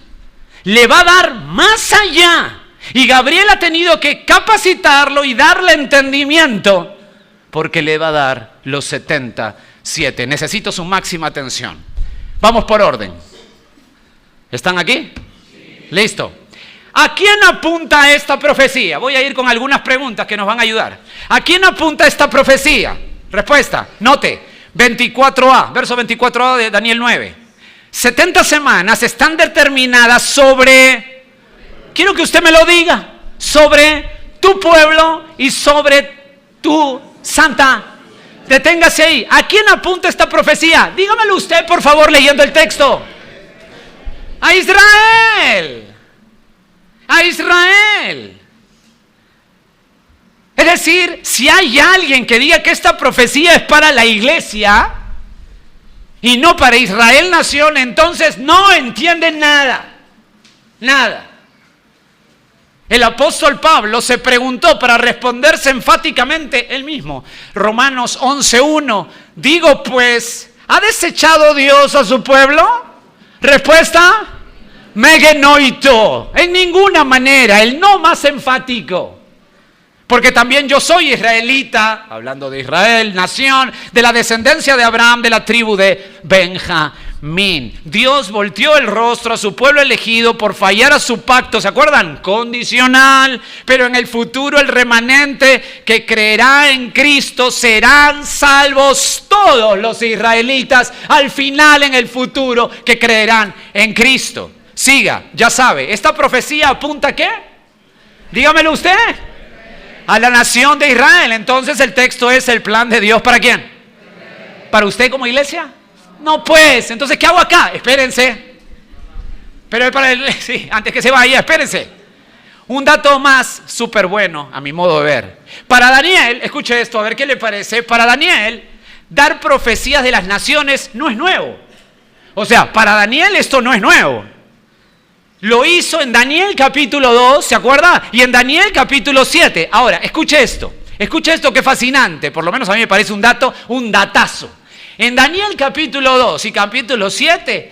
le va a dar más allá. Y Gabriel ha tenido que capacitarlo y darle entendimiento porque le va a dar los 77. Necesito su máxima atención. Vamos por orden. ¿Están aquí? Sí. Listo. ¿A quién apunta esta profecía? Voy a ir con algunas preguntas que nos van a ayudar. ¿A quién apunta esta profecía? Respuesta, note, 24a, verso 24a de Daniel 9. 70 semanas están determinadas sobre, quiero que usted me lo diga, sobre tu pueblo y sobre tu santa. Deténgase ahí. ¿A quién apunta esta profecía? Dígamelo usted, por favor, leyendo el texto. A Israel. A Israel. Es decir, si hay alguien que diga que esta profecía es para la iglesia y no para Israel nación, entonces no entiende nada. Nada. El apóstol Pablo se preguntó para responderse enfáticamente él mismo. Romanos 11:1. Digo pues, ¿ha desechado Dios a su pueblo? Respuesta, megenoito. En ninguna manera, el no más enfático. Porque también yo soy israelita, hablando de Israel, nación, de la descendencia de Abraham, de la tribu de Benjamín. Dios volteó el rostro a su pueblo elegido por fallar a su pacto, ¿se acuerdan? Condicional, pero en el futuro el remanente que creerá en Cristo serán salvos todos los israelitas, al final en el futuro que creerán en Cristo. Siga, ya sabe, ¿esta profecía apunta a qué? Dígamelo usted. A la nación de Israel. Entonces el texto es el plan de Dios. ¿Para quién? ¿Para usted como iglesia? No pues, entonces ¿qué hago acá? Espérense. Pero para sí, antes que se vaya, espérense. Un dato más súper bueno a mi modo de ver. Para Daniel, escuche esto, a ver qué le parece. Para Daniel, dar profecías de las naciones no es nuevo. O sea, para Daniel esto no es nuevo. Lo hizo en Daniel capítulo 2, ¿se acuerda? Y en Daniel capítulo 7. Ahora, escuche esto que fascinante, por lo menos a mí me parece un dato, un datazo. En Daniel capítulo 2 y capítulo 7,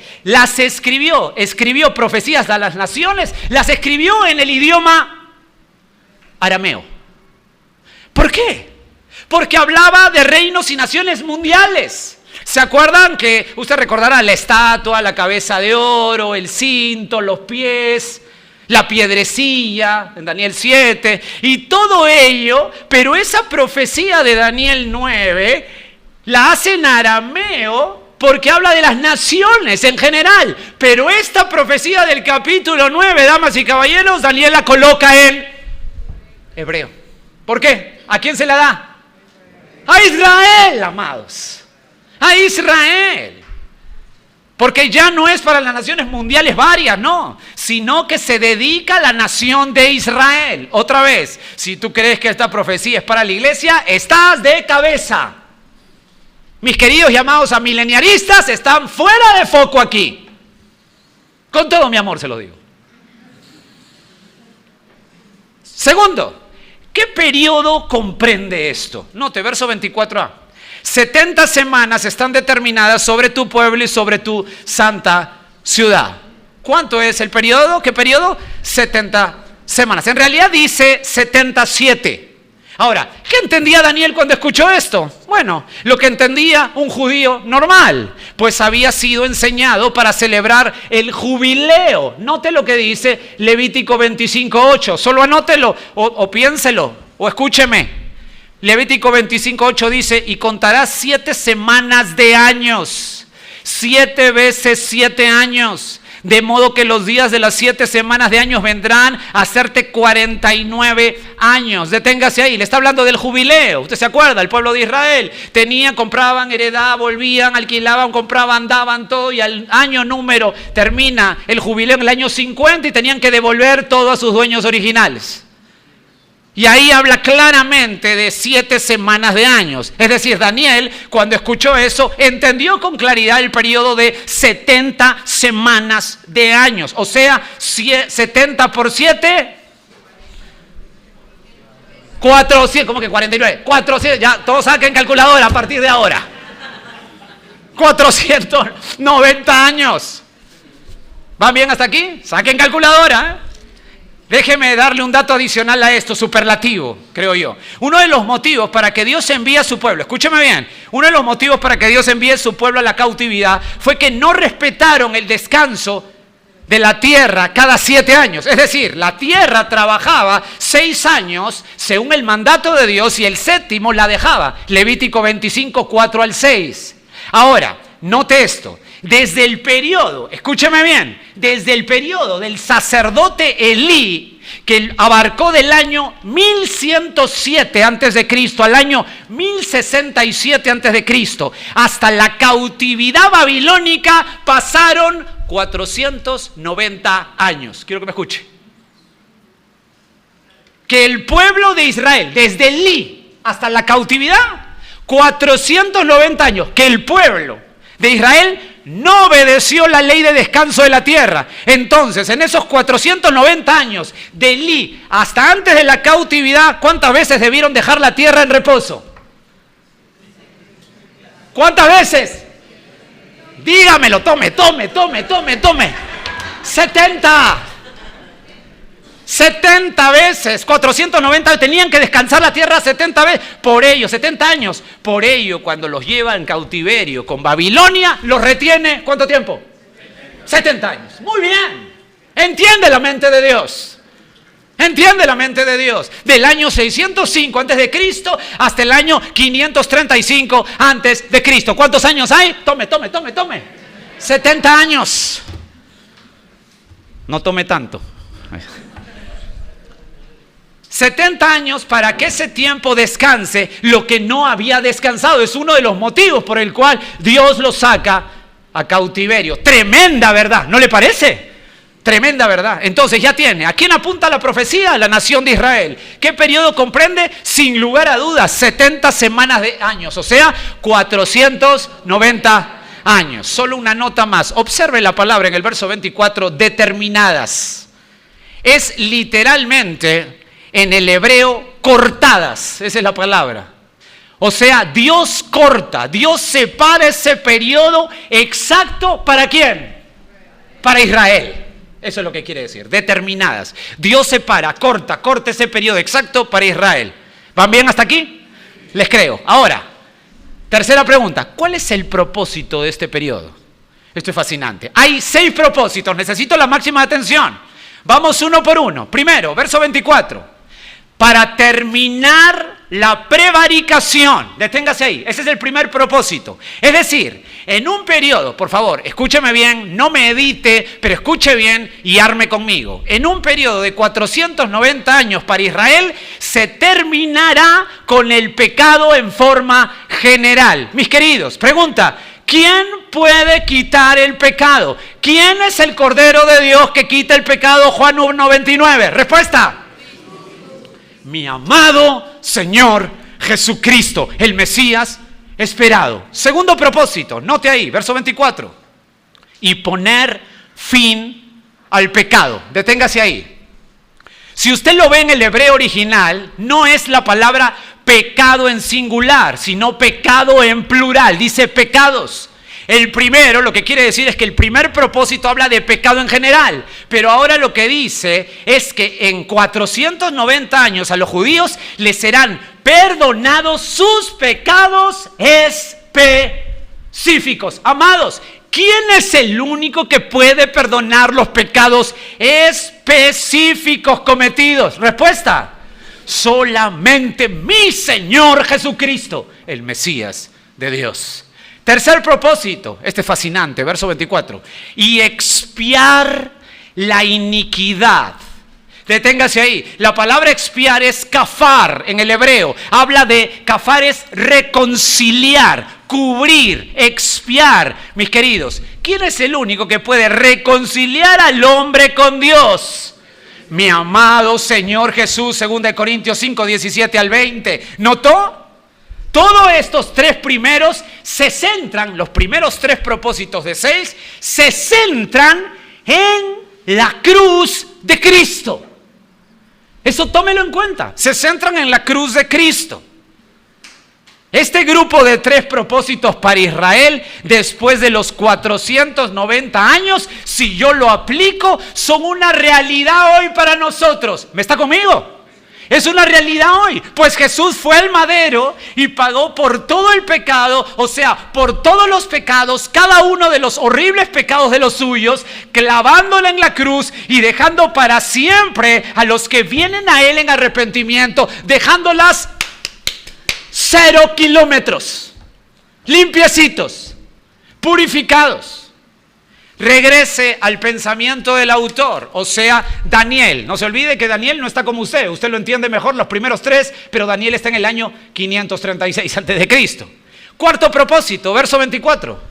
escribió profecías a las naciones, las escribió en el idioma arameo. ¿Por qué? Porque hablaba de reinos y naciones mundiales. ¿Se acuerdan que usted recordará la estatua, la cabeza de oro, el cinto, los pies, la piedrecilla en Daniel 7 y todo ello? Pero esa profecía de Daniel 9 la hace en arameo porque habla de las naciones en general. Pero esta profecía del capítulo 9, damas y caballeros, Daniel la coloca en hebreo. ¿Por qué? ¿A quién se la da? A Israel, amados. A Israel. Porque ya no es para las naciones mundiales varias, no, sino que se dedica a la nación de Israel. Otra vez, si tú crees que esta profecía es para la iglesia, estás de cabeza. Mis queridos llamados amileniaristas están fuera de foco aquí. Con todo mi amor se lo digo. Segundo, ¿qué periodo comprende esto? Note, verso 24a. 70 semanas están determinadas sobre tu pueblo y sobre tu santa ciudad. ¿Cuánto es el periodo? ¿Qué periodo? 70 semanas. En realidad dice 77. Ahora, ¿qué entendía Daniel cuando escuchó esto? Bueno, lo que entendía un judío normal, pues había sido enseñado para celebrar el jubileo. Note lo que dice Levítico 25:8. Solo anótelo o piénselo o escúcheme. Levítico 25:8 dice, y contarás 7 semanas de años, 7 veces 7 años, de modo que los días de las 7 semanas de años vendrán a hacerte 49 años. Deténgase ahí, le está hablando del jubileo. Usted se acuerda, el pueblo de Israel tenían, compraban, heredaban, volvían, alquilaban, compraban, daban todo, y al año número termina el jubileo en el año 50 y tenían que devolver todo a sus dueños originales. Y ahí habla claramente de 7 semanas de años. Es decir, Daniel, cuando escuchó eso, entendió con claridad el periodo de 70 semanas de años. O sea, 70 por 7, 400, ¿cómo que 49? 400, ya todos saquen calculadora a partir de ahora. 490 años. ¿Van bien hasta aquí? Saquen calculadora, ¿eh? Déjeme darle un dato adicional a esto, superlativo, creo yo. Uno de los motivos para que Dios envíe a su pueblo, escúcheme bien, uno de los motivos para que Dios envíe a su pueblo a la cautividad fue que no respetaron el descanso de la tierra cada 7 años. Es decir, la tierra trabajaba 6 años según el mandato de Dios y el 7º la dejaba. Levítico 25, 4 al 6. Ahora, note esto. Desde el periodo, escúcheme bien, desde el periodo del sacerdote Elí, que abarcó del año 1107 a.C. al año 1067 a.C., hasta la cautividad babilónica pasaron 490 años. Quiero que me escuche. Que el pueblo de Israel, desde Elí hasta la cautividad, 490 años, que el pueblo de Israel no obedeció la ley de descanso de la tierra. Entonces, en esos 490 años de Elí hasta antes de la cautividad, ¿cuántas veces debieron dejar la tierra en reposo? ¿Cuántas veces? Dígamelo, tome. 70 veces, 490, tenían que descansar la tierra 70 veces, por ello, 70 años. Por ello, cuando los lleva en cautiverio con Babilonia, los retiene, ¿cuánto tiempo? 70 años. Muy bien, entiende la mente de Dios. Entiende la mente de Dios. Del año 605 antes de Cristo hasta el año 535 antes de Cristo. ¿Cuántos años hay? Tome. 70 años. No tome tanto. 70 años para que ese tiempo descanse lo que no había descansado. Es uno de los motivos por el cual Dios lo saca a cautiverio. Tremenda verdad, ¿no le parece? Tremenda verdad. Entonces ya tiene. ¿A quién apunta la profecía? La nación de Israel. ¿Qué periodo comprende? Sin lugar a dudas, 70 semanas de años. O sea, 490 años. Solo una nota más. Observe la palabra en el verso 24, determinadas. Es literalmente, en el hebreo, cortadas. Esa es la palabra. O sea, Dios corta, Dios separa ese periodo exacto. ¿Para quién? Para Israel. Eso es lo que quiere decir, determinadas. Dios separa, corta ese periodo exacto para Israel. ¿Van bien hasta aquí? Les creo. Ahora, tercera pregunta, ¿cuál es el propósito de este periodo? Esto es fascinante. Hay 6 propósitos, necesito la máxima atención. Vamos uno por uno. Primero, verso 24. Para terminar la prevaricación. Deténgase ahí. Ese es el primer propósito. Es decir, en un periodo, por favor, escúcheme bien, no me edite, pero escuche bien y arme conmigo. En un periodo de 490 años para Israel, se terminará con el pecado en forma general. Mis queridos, pregunta, ¿quién puede quitar el pecado? ¿Quién es el Cordero de Dios que quita el pecado? Juan 1:29. Respuesta. Mi amado Señor Jesucristo, el Mesías esperado. Segundo propósito, note ahí, verso 24. Y poner fin al pecado. Deténgase ahí. Si usted lo ve en el hebreo original, no es la palabra pecado en singular, sino pecado en plural. Dice pecados. El primero, lo que quiere decir es que el primer propósito habla de pecado en general, pero ahora lo que dice es que en 490 años a los judíos les serán perdonados sus pecados específicos. Amados, ¿quién es el único que puede perdonar los pecados específicos cometidos? Respuesta, solamente mi Señor Jesucristo, el Mesías de Dios. Tercer propósito, este es fascinante, verso 24. Y expiar la iniquidad. Deténgase ahí. La palabra expiar es kafar en el hebreo. Habla de kafar, es reconciliar, cubrir, expiar. Mis queridos, ¿quién es el único que puede reconciliar al hombre con Dios? Mi amado Señor Jesús, 2 Corintios 5, 17 al 20. ¿Notó? Todos estos 3 primeros se centran, los primeros 3 propósitos de 6, se centran en la cruz de Cristo. Eso tómelo en cuenta, se centran en la cruz de Cristo. Este grupo de 3 propósitos para Israel, después de los 490 años, si yo lo aplico, son una realidad hoy para nosotros. ¿Me está conmigo? Es una realidad hoy, pues Jesús fue al madero y pagó por todo el pecado, o sea, por todos los pecados, cada uno de los horribles pecados de los suyos, clavándola en la cruz y dejando para siempre a los que vienen a Él en arrepentimiento, dejándolas 0 kilómetros, limpiecitos, purificados. Regrese al pensamiento del autor, o sea, Daniel. No se olvide que Daniel no está como usted lo entiende mejor los primeros 3, pero Daniel está en el año 536 a.C. Cuarto propósito, verso 24.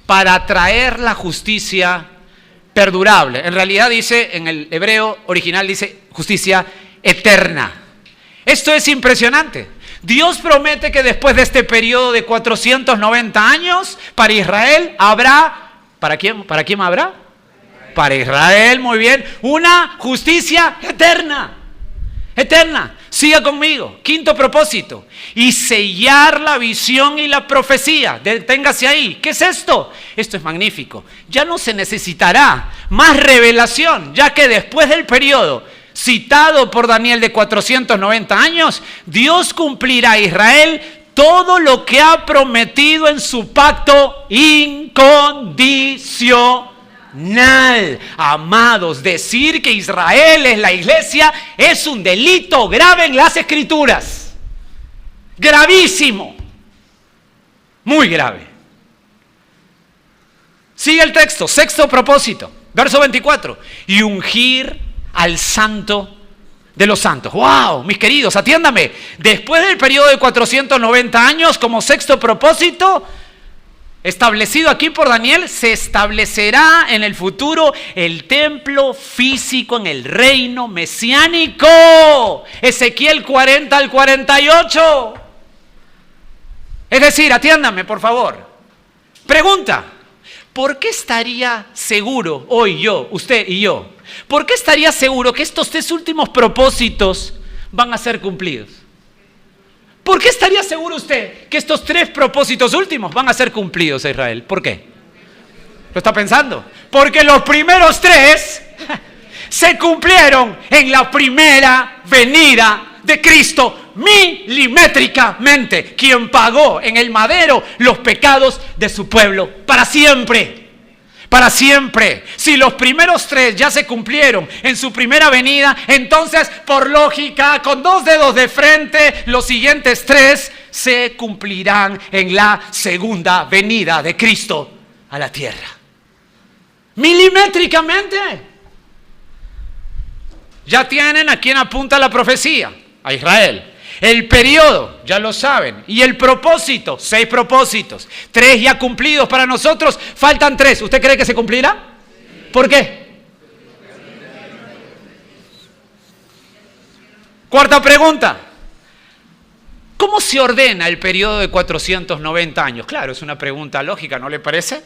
Para traer la justicia perdurable. En realidad dice, en el hebreo original dice justicia eterna. Esto es impresionante. Dios promete que después de este periodo de 490 años, para Israel habrá ¿Para quién? ¿Para quién habrá? Para Israel, muy bien. Una justicia eterna. Eterna. Siga conmigo. Quinto propósito. Y sellar la visión y la profecía. Deténgase ahí. ¿Qué es esto? Esto es magnífico. Ya no se necesitará más revelación, ya que después del periodo citado por Daniel de 490 años, Dios cumplirá a Israel todo lo que ha prometido en su pacto incondicional. Amados, decir que Israel es la iglesia es un delito grave en las Escrituras. Gravísimo. Muy grave. Sigue el texto, sexto propósito, verso 24. Y ungir al santo de los santos. ¡Wow! Mis queridos, atiéndame. Después del periodo de 490 años, como sexto propósito, establecido aquí por Daniel, se establecerá en el futuro el templo físico en el reino mesiánico. Ezequiel 40 al 48. Es decir, atiéndame, por favor. Pregunta: ¿por qué estaría seguro hoy yo, usted y yo? ¿Por qué estaría seguro que estos tres últimos propósitos van a ser cumplidos? ¿Por qué estaría seguro usted que estos tres propósitos últimos van a ser cumplidos a Israel? ¿Por qué? ¿Lo está pensando? Porque los primeros tres se cumplieron en la primera venida de Cristo milimétricamente, quien pagó en el madero los pecados de su pueblo para siempre. Para siempre. Si los primeros tres ya se cumplieron en su primera venida, entonces, por lógica, con dos dedos de frente, los siguientes tres se cumplirán en la segunda venida de Cristo a la tierra. Milimétricamente. Ya tienen a quién apunta la profecía: a Israel. El periodo, ya lo saben. Y el propósito, 6 propósitos. 3 ya cumplidos para nosotros, faltan 3. ¿Usted cree que se cumplirá? ¿Por qué? Cuarta pregunta: ¿cómo se ordena el periodo de 490 años? Claro, es una pregunta lógica, ¿no le parece?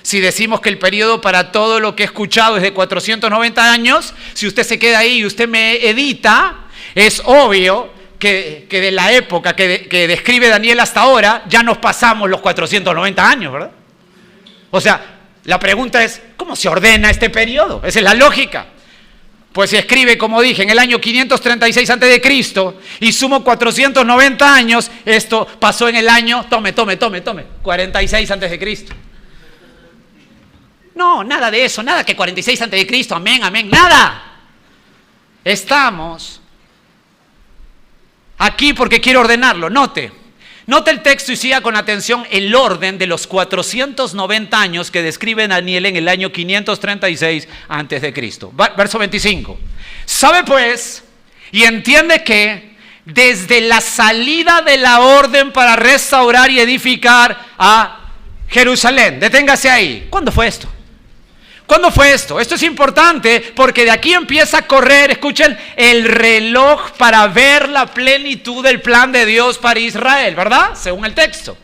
Si decimos que el periodo para todo lo que he escuchado es de 490 años, si usted se queda ahí y usted me edita, es obvio que de la época que describe Daniel hasta ahora, ya nos pasamos los 490 años, ¿verdad? O sea, la pregunta es, ¿cómo se ordena este periodo? Esa es la lógica. Pues se escribe, como dije, en el año 536 a.C. y sumo 490 años, esto pasó en el año, tome, 46 a.C. No, nada de eso, nada que 46 a.C., amén, nada. Estamos aquí porque quiero ordenarlo. Note el texto y siga con atención el orden de los 490 años que describe Daniel en el año 536 a.C. Verso 25. Sabe pues y entiende que desde la salida de la orden para restaurar y edificar a Jerusalén, deténgase ahí. ¿Cuándo fue esto? ¿Cuándo fue esto? Esto es importante porque de aquí empieza a correr, escuchen, el reloj para ver la plenitud del plan de Dios para Israel, ¿verdad? Según el texto.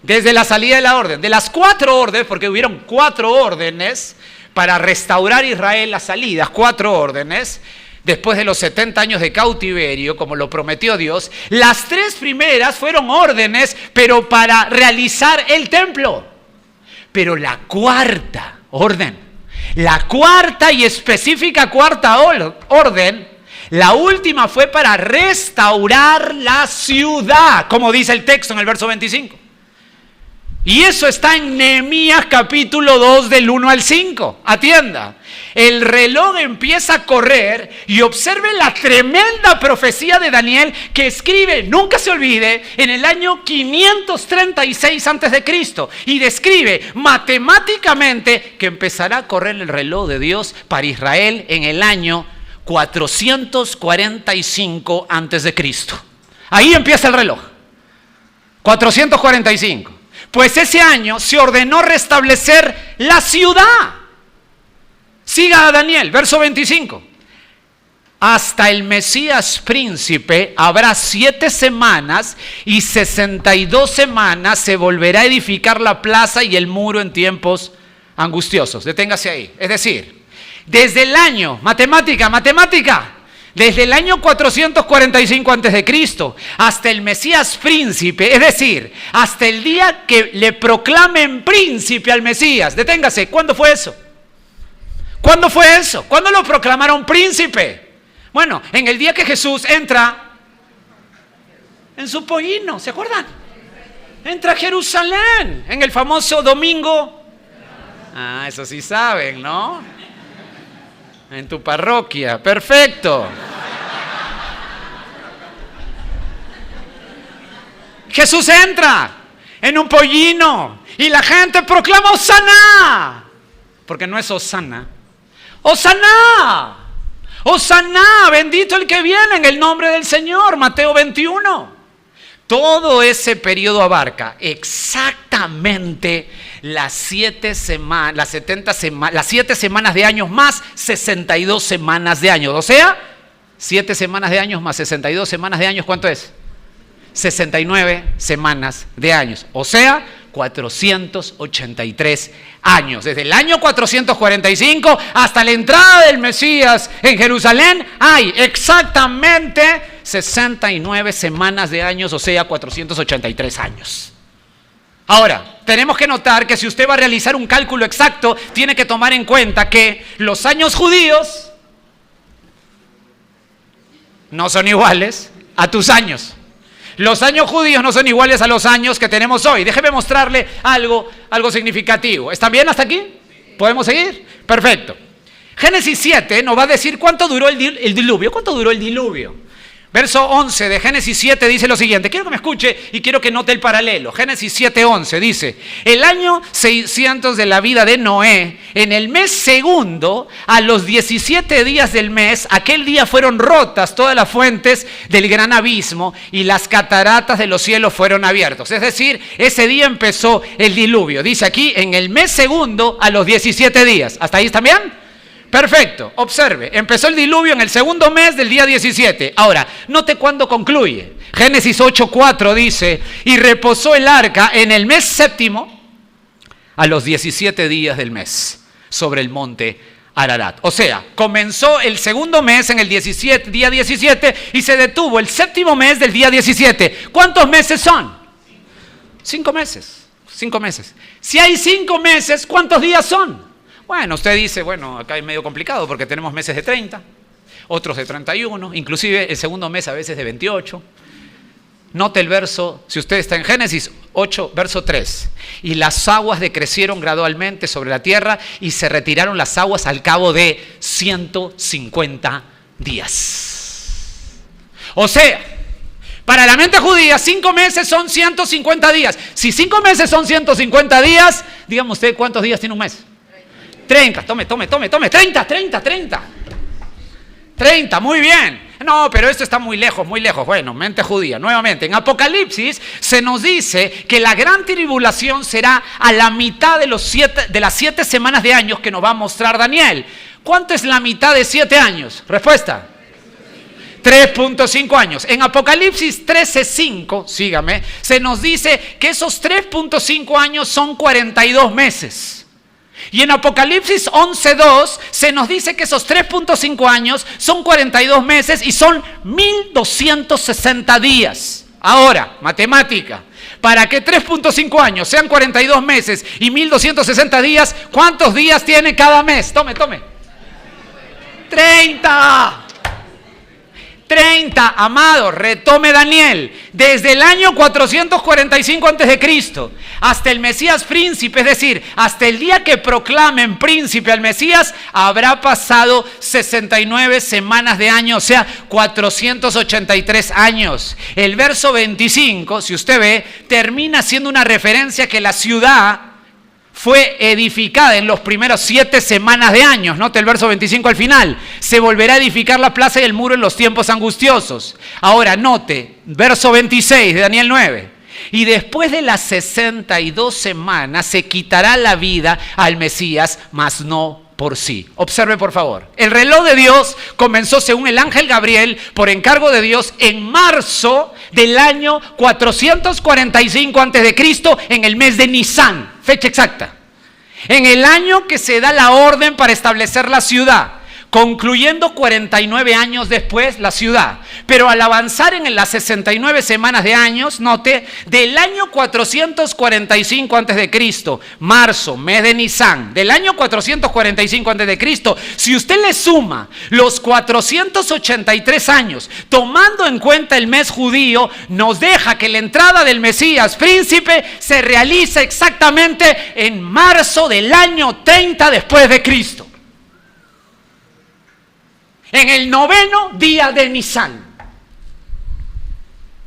Desde la salida de la orden. De las 4 órdenes, porque hubieron 4 órdenes para restaurar Israel, las salidas, 4 órdenes, después de los 70 años de cautiverio, como lo prometió Dios. Las 3 primeras fueron órdenes, pero para realizar el templo. Pero la cuarta orden, la cuarta y específica cuarta orden, la última fue para restaurar la ciudad, como dice el texto en el verso 25. Y eso está en Nehemías capítulo 2 del 1 al 5. Atienda. El reloj empieza a correr y observe la tremenda profecía de Daniel que escribe, nunca se olvide, en el año 536 a.C. y describe matemáticamente que empezará a correr el reloj de Dios para Israel en el año 445 a.C. Ahí empieza el reloj. 445. Pues ese año se ordenó restablecer la ciudad. Siga a Daniel, verso 25. Hasta el Mesías príncipe habrá 7 semanas y 62 semanas se volverá a edificar la plaza y el muro en tiempos angustiosos. Deténgase ahí. Es decir, desde el año, matemática, desde el año 445 a.C. hasta el Mesías príncipe, es decir, hasta el día que le proclamen príncipe al Mesías. Deténgase, ¿cuándo fue eso? ¿Cuándo fue eso? ¿Cuándo lo proclamaron príncipe? Bueno, en el día que Jesús entra en su pollino, ¿se acuerdan? Entra a Jerusalén, en el famoso domingo. Ah, eso sí saben, ¿no? En tu parroquia, perfecto. Jesús entra en un pollino y la gente proclama Hosana, porque no es Hosana. Hosana, Hosana, bendito el que viene en el nombre del Señor, Mateo 21. Todo ese periodo abarca exactamente las 7 semanas de años más 62 semanas de años. O sea, 7 semanas de años más 62 semanas de años, ¿cuánto es? 69 semanas de años. O sea, 483 años. Desde el año 445 hasta la entrada del Mesías en Jerusalén hay exactamente 69 semanas de años, o sea, 483 años. Ahora, tenemos que notar que si usted va a realizar un cálculo exacto, tiene que tomar en cuenta que los años judíos no son iguales a tus años. Los años judíos no son iguales a los años que tenemos hoy. Déjeme mostrarle algo significativo. ¿Están bien hasta aquí? ¿Podemos seguir? Perfecto. Génesis 7 nos va a decir cuánto duró el diluvio. ¿Cuánto duró el diluvio? Verso 11 de Génesis 7 dice lo siguiente. Quiero que me escuche y quiero que note el paralelo. Génesis 7:11 dice: el año 600 de la vida de Noé, en el mes segundo, a los 17 días del mes, aquel día fueron rotas todas las fuentes del gran abismo y las cataratas de los cielos fueron abiertos. Es decir, ese día empezó el diluvio. Dice aquí, en el mes segundo, a los 17 días. ¿Hasta ahí están bien? Perfecto, observe, empezó el diluvio en el segundo mes del día 17. Ahora, note cuándo concluye. Génesis 8:4 dice: y reposó el arca en el mes séptimo, a los 17 días del mes, sobre el monte Ararat. O sea, comenzó el segundo mes en el día 17 y se detuvo el séptimo mes del día 17. ¿Cuántos meses son? 5 meses. 5 meses. Si hay 5 meses, ¿cuántos días son? Bueno, usted dice, bueno, acá es medio complicado porque tenemos meses de 30, otros de 31, inclusive el segundo mes a veces de 28. Note el verso, si usted está en Génesis 8, verso 3. Y las aguas decrecieron gradualmente sobre la tierra y se retiraron las aguas al cabo de 150 días. O sea, para la mente judía, 5 meses son 150 días. Si 5 meses son 150 días, dígame usted, ¿cuántos días tiene un mes? 30, tome, 30, muy bien. No, pero esto está muy lejos. Bueno, mente judía, nuevamente. En Apocalipsis se nos dice que la gran tribulación será a la mitad de las 7 semanas de años que nos va a mostrar Daniel. ¿Cuánto es la mitad de 7 años? Respuesta: 3.5 años. En Apocalipsis 13:5, sígame, se nos dice que esos 3.5 años son 42 meses. Y en Apocalipsis 11:2 se nos dice que esos 3.5 años son 42 meses y son 1260 días. Ahora, matemática. Para que 3.5 años sean 42 meses y 1260 días, ¿cuántos días tiene cada mes? Tome. 30. 30, amado, retome Daniel, desde el año 445 a.C. hasta el Mesías príncipe, es decir, hasta el día que proclamen príncipe al Mesías, habrá pasado 69 semanas de año, o sea, 483 años. El verso 25, si usted ve, termina siendo una referencia que la ciudad fue edificada en los primeros 7 semanas de años. Note el verso 25 al final. Se volverá a edificar la plaza y el muro en los tiempos angustiosos. Ahora note, verso 26 de Daniel 9. Y después de las 62 semanas se quitará la vida al Mesías, mas no por sí. Observe por favor. El reloj de Dios comenzó según el ángel Gabriel por encargo de Dios en marzo del año 445 a.C. en el mes de Nisan. Fecha exacta. en el año que se da la orden para establecer la ciudad, concluyendo 49 años después la ciudad. Pero al avanzar en las 69 semanas de años, note, del año 445 a.C., marzo, mes de Nisan, del año 445 a.C., si usted le suma los 483 años, tomando en cuenta el mes judío, nos deja que la entrada del Mesías príncipe se realiza exactamente en marzo del año 30 después de Cristo. En el 9º día de Nisan.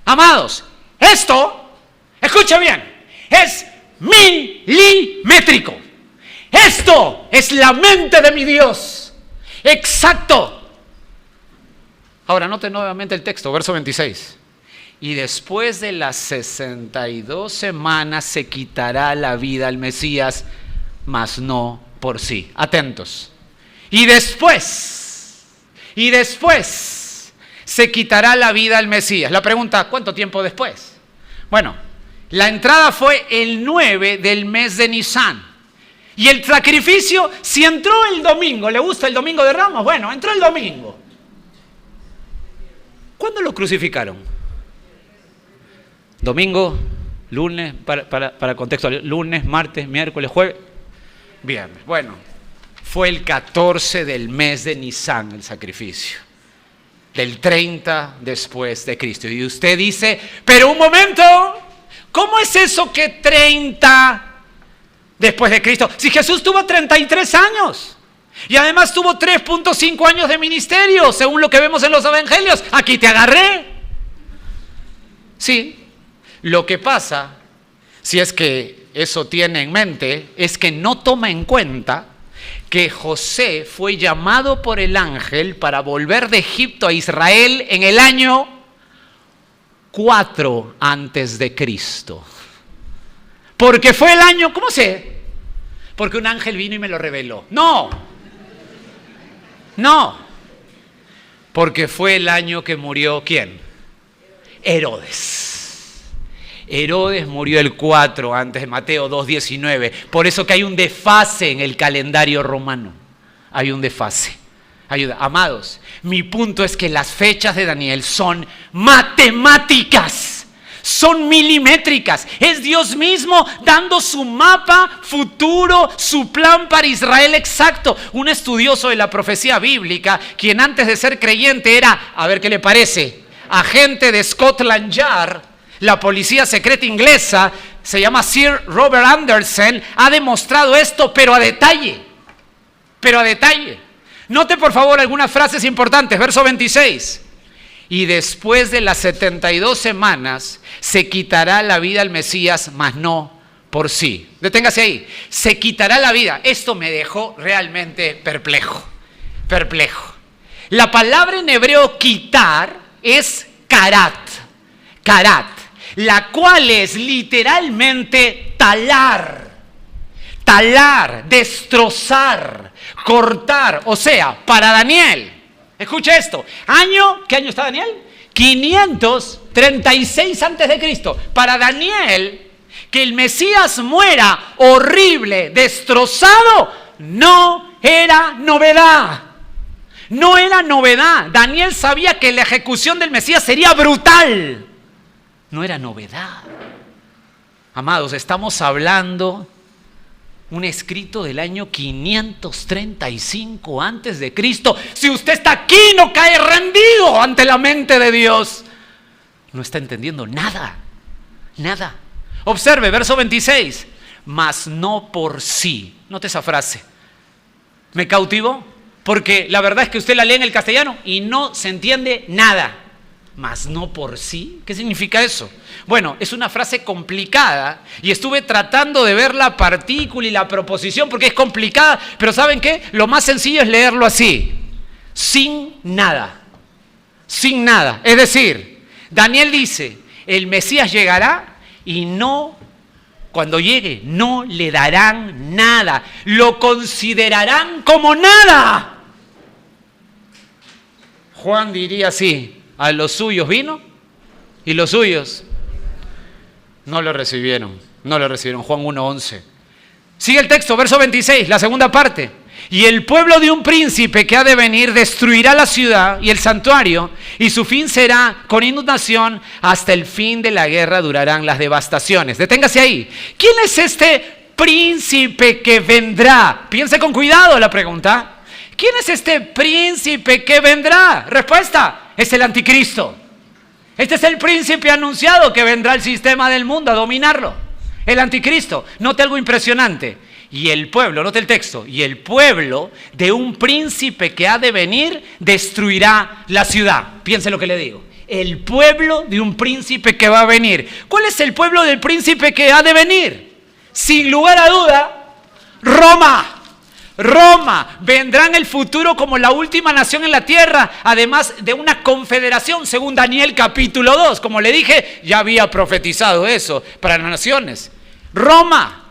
Amados, esto, escucha bien, es milimétrico. Esto es la mente de mi Dios. Exacto. Ahora, note nuevamente el texto, verso 26. Y después de las 62 semanas se quitará la vida al Mesías, mas no por sí. Atentos. Y después se quitará la vida al Mesías. La pregunta, ¿cuánto tiempo después? Bueno, la entrada fue el 9 del mes de Nisan. Y el sacrificio, si entró el domingo, ¿le gusta el domingo de Ramos? Bueno, entró el domingo. ¿Cuándo lo crucificaron? Domingo, lunes, para contexto, lunes, martes, miércoles, jueves, viernes. Bueno, fue el 14 del mes de Nisan el sacrificio, del 30 después de Cristo. Y usted dice, pero un momento, ¿cómo es eso que 30 después de Cristo? Si Jesús tuvo 33 años y además tuvo 3.5 años de ministerio, según lo que vemos en los evangelios. Aquí te agarré. Sí, lo que pasa, si es que eso tiene en mente, es que no toma en cuenta que José fue llamado por el ángel para volver de Egipto a Israel en el año 4 antes de Cristo. Porque fue el año, ¿cómo sé? Porque un ángel vino y me lo reveló. No, porque fue el año que murió, ¿quién? Herodes. Herodes murió el 4 antes de Mateo 2:19. Por eso que hay un desfase en el calendario romano. Hay un desfase. Ayuda. Amados, mi punto es que las fechas de Daniel son matemáticas. Son milimétricas. Es Dios mismo dando su mapa futuro, su plan para Israel exacto. Un estudioso de la profecía bíblica, quien antes de ser creyente era, a ver qué le parece, agente de Scotland Yard, la policía secreta inglesa, se llama Sir Robert Anderson, ha demostrado esto, pero a detalle. Note por favor algunas frases importantes. Verso 26. Y después de las 72 semanas se quitará la vida al Mesías, mas no por sí. Deténgase ahí. Se quitará la vida. Esto me dejó realmente perplejo. La palabra en hebreo quitar es karat, la cual es literalmente talar, destrozar, cortar. O sea, para Daniel, escuche esto, ¿qué año está Daniel? 536 antes de Cristo. Para Daniel, que el Mesías muera horrible, destrozado, no era novedad. Daniel sabía que la ejecución del Mesías sería brutal. No era novedad. Amados, estamos hablando un escrito del año 535 antes de Cristo. Si usted está aquí, no cae rendido ante la mente de Dios. No está entendiendo nada. Observe, verso 26. Mas no por sí. Note esa frase. Me cautivó, porque la verdad es que usted la lee en el castellano y no se entiende nada. Mas no por sí. ¿Qué significa eso? Bueno, es una frase complicada y estuve tratando de ver la partícula y la proposición porque es complicada, pero ¿saben qué? Lo más sencillo es leerlo así: sin nada. Es decir, Daniel dice, el Mesías llegará y cuando llegue no le darán nada, lo considerarán como nada. Juan diría así: a los suyos vino y los suyos no lo recibieron. Juan 1:11. Sigue el texto, verso 26, la segunda parte. Y el pueblo de un príncipe que ha de venir destruirá la ciudad y el santuario, y su fin será con inundación. Hasta el fin de la guerra durarán las devastaciones. Deténgase ahí. ¿Quién es este príncipe que vendrá? Piense con cuidado la pregunta. ¿Quién es este príncipe que vendrá? Respuesta, es el anticristo. Este es el príncipe anunciado que vendrá al sistema del mundo a dominarlo. El anticristo. Note algo impresionante. Y el pueblo, note el texto, y el pueblo de un príncipe que ha de venir destruirá la ciudad. Piense lo que le digo. El pueblo de un príncipe que va a venir. ¿Cuál es el pueblo del príncipe que ha de venir? Sin lugar a duda, Roma. Roma vendrá en el futuro como la última nación en la tierra, además de una confederación, según Daniel capítulo 2. Como le dije, ya había profetizado eso para las naciones. Roma.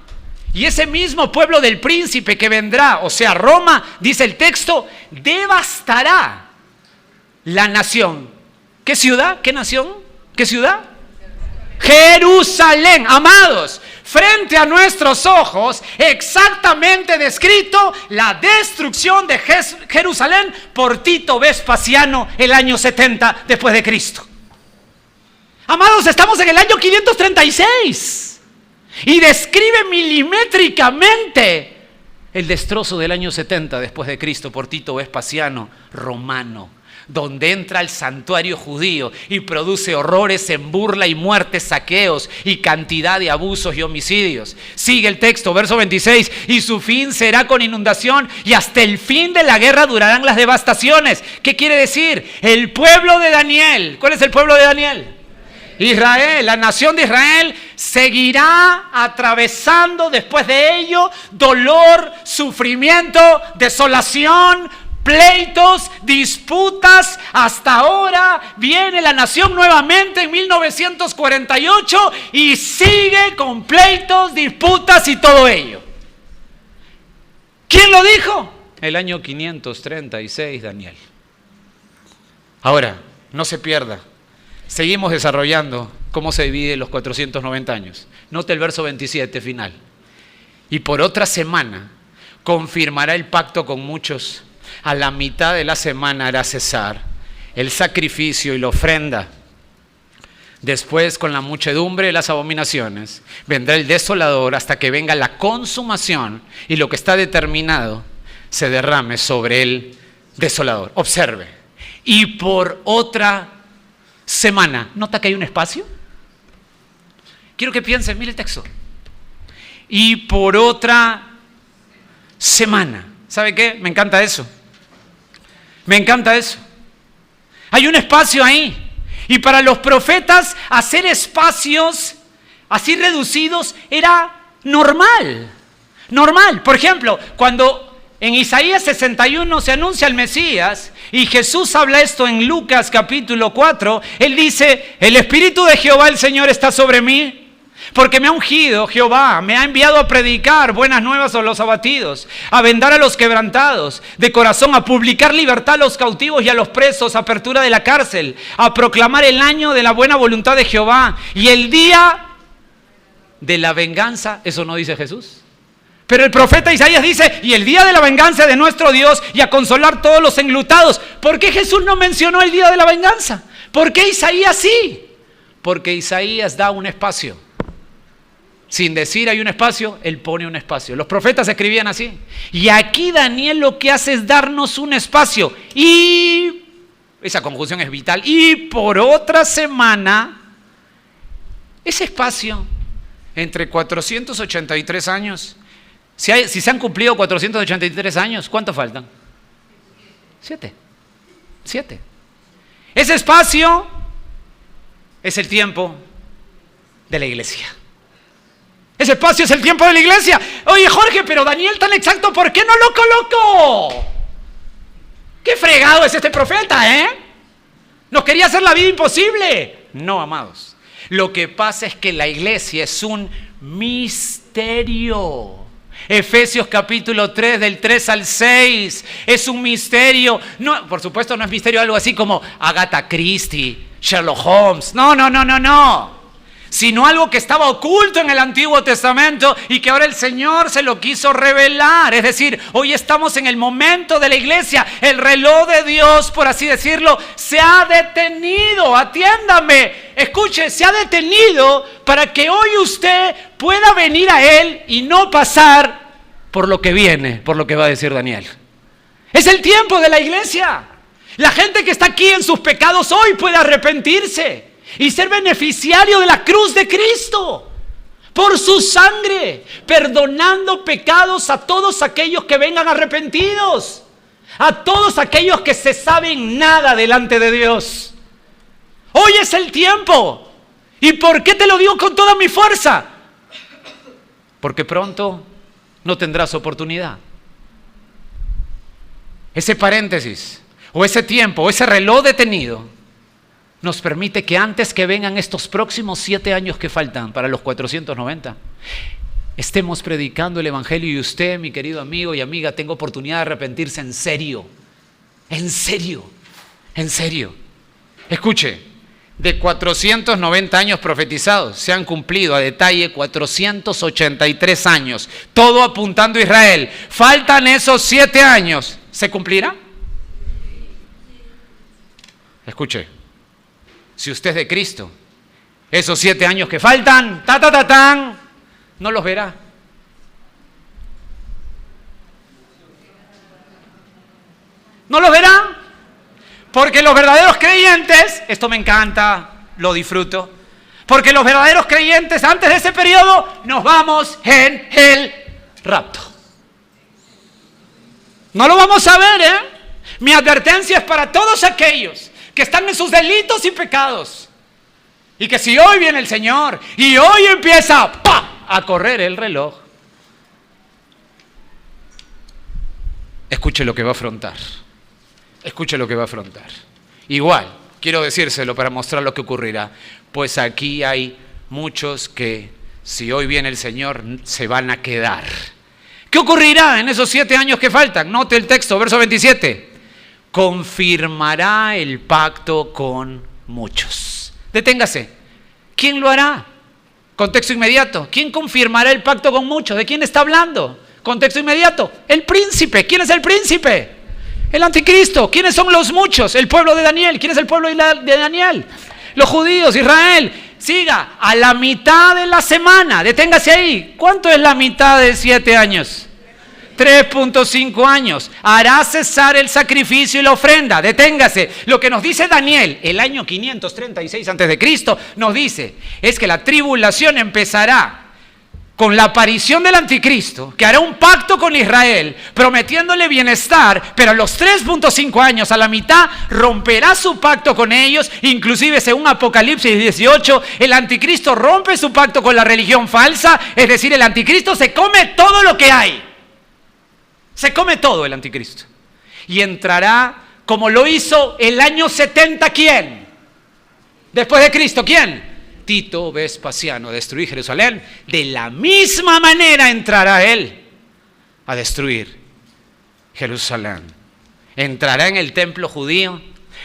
Y ese mismo pueblo del príncipe que vendrá, o sea, Roma, dice el texto, devastará la nación. ¿Qué ciudad? ¿Qué nación? ¿Qué ciudad? Jerusalén. Amados, frente a nuestros ojos, exactamente descrito la destrucción de Jerusalén por Tito Vespasiano el año 70 después de Cristo. Amados, estamos en el año 536. Y describe milimétricamente el destrozo del año 70 después de Cristo por Tito Vespasiano romano, donde entra al santuario judío y produce horrores en burla y muertes, saqueos y cantidad de abusos y homicidios. Sigue el texto, verso 26, y su fin será con inundación y hasta el fin de la guerra durarán las devastaciones. ¿Qué quiere decir? El pueblo de Daniel. ¿Cuál es el pueblo de Daniel? Israel, la nación de Israel seguirá atravesando después de ello dolor, sufrimiento, desolación, pleitos, disputas. Hasta ahora viene la nación nuevamente en 1948 y sigue con pleitos, disputas y todo ello. ¿Quién lo dijo? El año 536, Daniel. Ahora, no se pierda. Seguimos desarrollando cómo se dividen los 490 años. Note el verso 27 final. Y por otra semana confirmará el pacto con muchos. A la mitad de la semana hará cesar el sacrificio y la ofrenda. Después, con la muchedumbre de las abominaciones, vendrá el desolador hasta que venga la consumación y lo que está determinado se derrame sobre el desolador. Observe. Y por otra semana. ¿Nota que hay un espacio? Quiero que piensen, mire el texto. Y por otra semana. ¿Sabe qué? Me encanta eso. Me encanta eso. Hay un espacio ahí. Y para los profetas hacer espacios así reducidos era normal. Normal. Por ejemplo, cuando en Isaías 61 se anuncia el Mesías y Jesús habla esto en Lucas capítulo 4, Él dice, el Espíritu de Jehová el Señor está sobre mí, porque me ha ungido Jehová, me ha enviado a predicar buenas nuevas a los abatidos, a vendar a los quebrantados de corazón, a publicar libertad a los cautivos y a los presos, apertura de la cárcel, a proclamar el año de la buena voluntad de Jehová y el día de la venganza. Eso no dice Jesús. Pero el profeta Isaías dice, y el día de la venganza de nuestro Dios y a consolar todos los enlutados. ¿Por qué Jesús no mencionó el día de la venganza? ¿Por qué Isaías sí? Porque Isaías da un espacio. Sin decir hay un espacio, él pone un espacio. Los profetas escribían así. Y aquí Daniel lo que hace es darnos un espacio. Y esa conjunción es vital. Y por otra semana, ese espacio entre 483 años. Si se han cumplido 483 años, ¿cuánto faltan? 7. Ese espacio es el tiempo de la iglesia. Ese espacio es el tiempo de la iglesia. Oye, Jorge, pero Daniel tan exacto, ¿por qué no lo colocó? Qué fregado es este profeta, ¿eh? Nos quería hacer la vida imposible. No, amados. Lo que pasa es que la iglesia es un misterio. Efesios capítulo 3, del 3 al 6, es un misterio. No, por supuesto no es misterio algo así como Agatha Christie, Sherlock Holmes. No. sino algo que estaba oculto en el Antiguo Testamento y que ahora el Señor se lo quiso revelar. Es decir, hoy estamos en el momento de la iglesia. El reloj de Dios, por así decirlo, se ha detenido. Atiéndame, escuche, se ha detenido para que hoy usted pueda venir a Él y no pasar por lo que viene, por lo que va a decir Daniel. Es el tiempo de la iglesia. La gente que está aquí en sus pecados hoy puede arrepentirse y ser beneficiario de la cruz de Cristo por su sangre, perdonando pecados a todos aquellos que vengan arrepentidos, a todos aquellos que se saben nada delante de Dios. Hoy es el tiempo. ¿Y por qué te lo digo con toda mi fuerza? Porque pronto no tendrás oportunidad. Ese paréntesis, o ese tiempo, o ese reloj detenido, nos permite que antes que vengan estos próximos 7 años que faltan para los 490, estemos predicando el Evangelio y usted, mi querido amigo y amiga, tenga oportunidad de arrepentirse en serio. En serio. En serio. Escuche, de 490 años profetizados, se han cumplido a detalle 483 años, todo apuntando a Israel. Faltan esos 7 años. ¿Se cumplirá? Escuche, si usted es de Cristo, esos 7 años que faltan, no los verá. No los verá. Porque los verdaderos creyentes, esto me encanta, lo disfruto, porque los verdaderos creyentes antes de ese periodo nos vamos en el rapto. No lo vamos a ver, ¿eh? Mi advertencia es para todos aquellos que están en sus delitos y pecados. Y que si hoy viene el Señor y hoy empieza a correr el reloj, escuche lo que va a afrontar. Escuche lo que va a afrontar. Igual, quiero decírselo para mostrar lo que ocurrirá. Pues aquí hay muchos que, si hoy viene el Señor, se van a quedar. ¿Qué ocurrirá en esos 7 años que faltan? Note el texto, verso 27. Confirmará el pacto con muchos. Deténgase. ¿Quién lo hará? Contexto inmediato. ¿Quién confirmará el pacto con muchos? ¿De quién está hablando? Contexto inmediato. El príncipe. ¿Quién es el príncipe? El anticristo. ¿Quiénes son los muchos? El pueblo de Daniel. ¿Quién es el pueblo de Daniel? Los judíos, Israel. Siga, a la mitad de la semana. Deténgase ahí. ¿Cuánto es la mitad de 7 años? 3.5 años. Hará cesar el sacrificio y la ofrenda. Deténgase. Lo que nos dice Daniel, el año 536 a.C., nos dice, es que la tribulación empezará con la aparición del anticristo, que hará un pacto con Israel, prometiéndole bienestar, pero a los 3.5 años, a la mitad, romperá su pacto con ellos. Inclusive, según Apocalipsis 18, el anticristo rompe su pacto con la religión falsa, es decir, el anticristo se come todo lo que hay. Se come todo el anticristo. Y entrará, como lo hizo el año 70, ¿quién? Después de Cristo, ¿quién? Tito Vespasiano, a destruir Jerusalén. De la misma manera entrará él a destruir Jerusalén. Entrará en el templo judío,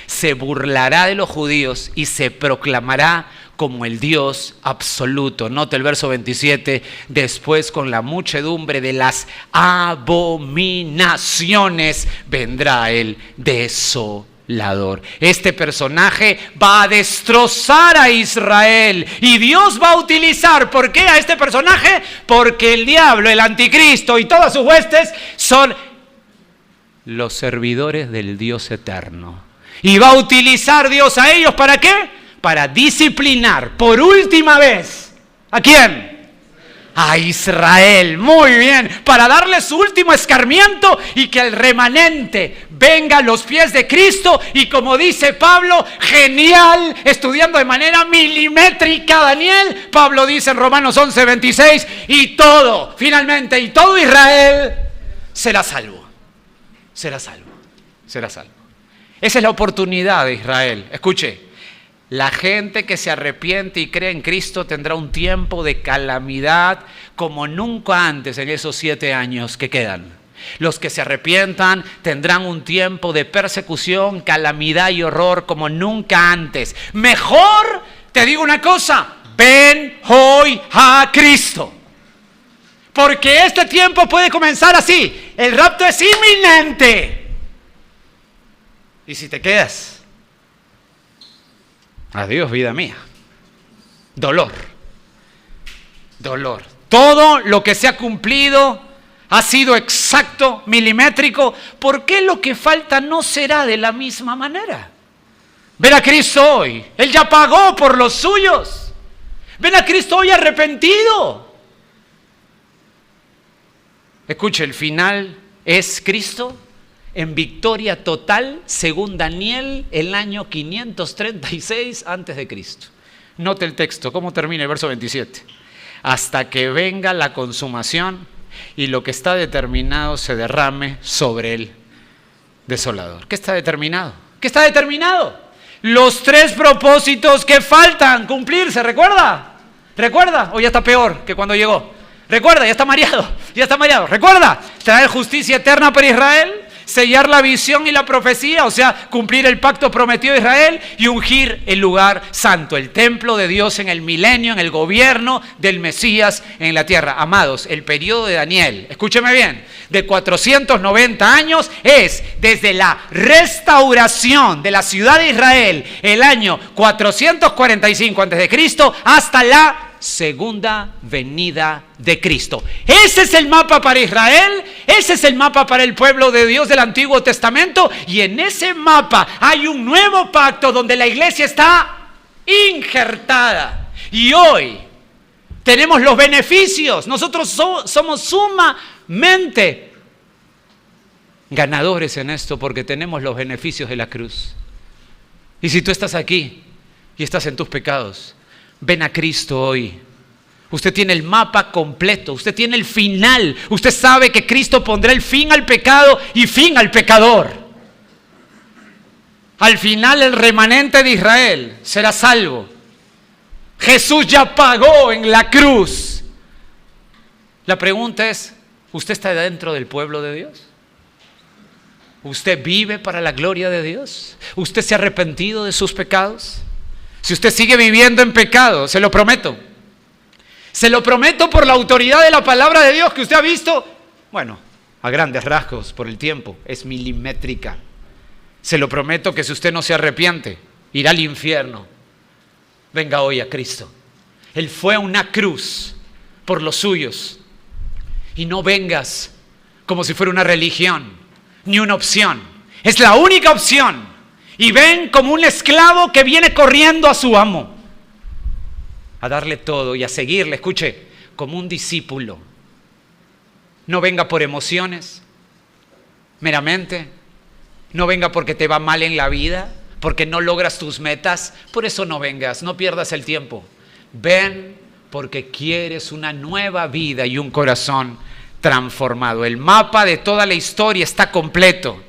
se burlará de los judíos y se proclamará como el Dios absoluto. Note el verso 27. Después, con la muchedumbre de las abominaciones, vendrá el desolador. Este personaje va a destrozar a Israel y Dios va a utilizar, ¿por qué a este personaje? Porque el diablo, el anticristo y todas sus huestes son los servidores del Dios eterno. Y va a utilizar Dios a ellos, ¿para qué? Para disciplinar por última vez. ¿A quién? A Israel. Muy bien. Para darle su último escarmiento y que el remanente venga a los pies de Cristo. Y como dice Pablo, genial, estudiando de manera milimétrica Daniel, Pablo dice en Romanos 11:26, y todo, finalmente, y todo Israel será salvo. Será salvo. Será salvo. Esa es la oportunidad de Israel. Escuche. La gente que se arrepiente y cree en Cristo tendrá un tiempo de calamidad como nunca antes en esos 7 años que quedan. Los que se arrepientan tendrán un tiempo de persecución, calamidad y horror como nunca antes. Mejor, te digo una cosa, ven hoy a Cristo. Porque este tiempo puede comenzar así. El rapto es inminente. Y si te quedas, adiós vida mía. Dolor. Dolor. Todo lo que se ha cumplido ha sido exacto, milimétrico. ¿Por qué lo que falta no será de la misma manera? Ven a Cristo hoy. Él ya pagó por los suyos. Ven a Cristo hoy arrepentido. Escuche, el final es Cristo en victoria total, según Daniel, el año 536 antes de Cristo. Note el texto, ¿cómo termina el verso 27? Hasta que venga la consumación y lo que está determinado se derrame sobre el desolador. ¿Qué está determinado? ¿Qué está determinado? Los 3 propósitos que faltan cumplirse, ¿recuerda? ¿Recuerda? ¿O ya está peor que cuando llegó? Recuerda, ya está mareado. Recuerda, traer justicia eterna para Israel, sellar la visión y la profecía, o sea, cumplir el pacto prometido a Israel y ungir el lugar santo, el templo de Dios en el milenio, en el gobierno del Mesías en la tierra. Amados, el periodo de Daniel, escúcheme bien, de 490 años es desde la restauración de la ciudad de Israel, el año 445 a.C., hasta la segunda venida de Cristo. Ese es el mapa para Israel, ese es el mapa para el pueblo de Dios del Antiguo Testamento, y en ese mapa hay un nuevo pacto donde la iglesia está injertada. Y hoy tenemos los beneficios. Nosotros somos sumamente ganadores en esto porque tenemos los beneficios de la cruz. Y si tú estás aquí y estás en tus pecados, ven a Cristo hoy. Usted tiene el mapa completo, usted tiene el final. Usted sabe que Cristo pondrá el fin al pecado y fin al pecador. Al final el remanente de Israel será salvo. Jesús ya pagó en la cruz. La pregunta es, ¿usted está dentro del pueblo de Dios? ¿Usted vive para la gloria de Dios? ¿Usted se ha arrepentido de sus pecados? Si usted sigue viviendo en pecado, se lo prometo por la autoridad de la palabra de Dios que usted ha visto, bueno, a grandes rasgos por el tiempo, es milimétrica. Se lo prometo que si usted no se arrepiente, irá al infierno. Venga hoy a Cristo. Él fue a una cruz por los suyos. Y no vengas como si fuera una religión, ni una opción. Es la única opción. Y ven como un esclavo que viene corriendo a su amo, a darle todo y a seguirle, escuche, como un discípulo. No venga por emociones, meramente. No venga porque te va mal en la vida, porque no logras tus metas. Por eso no vengas, no pierdas el tiempo. Ven porque quieres una nueva vida y un corazón transformado. El mapa de toda la historia está completo.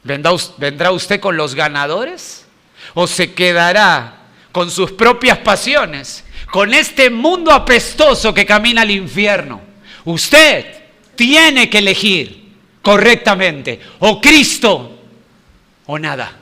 ¿Vendrá usted con los ganadores? ¿O se quedará con sus propias pasiones, con este mundo apestoso que camina al infierno? Usted tiene que elegir correctamente, o Cristo o nada.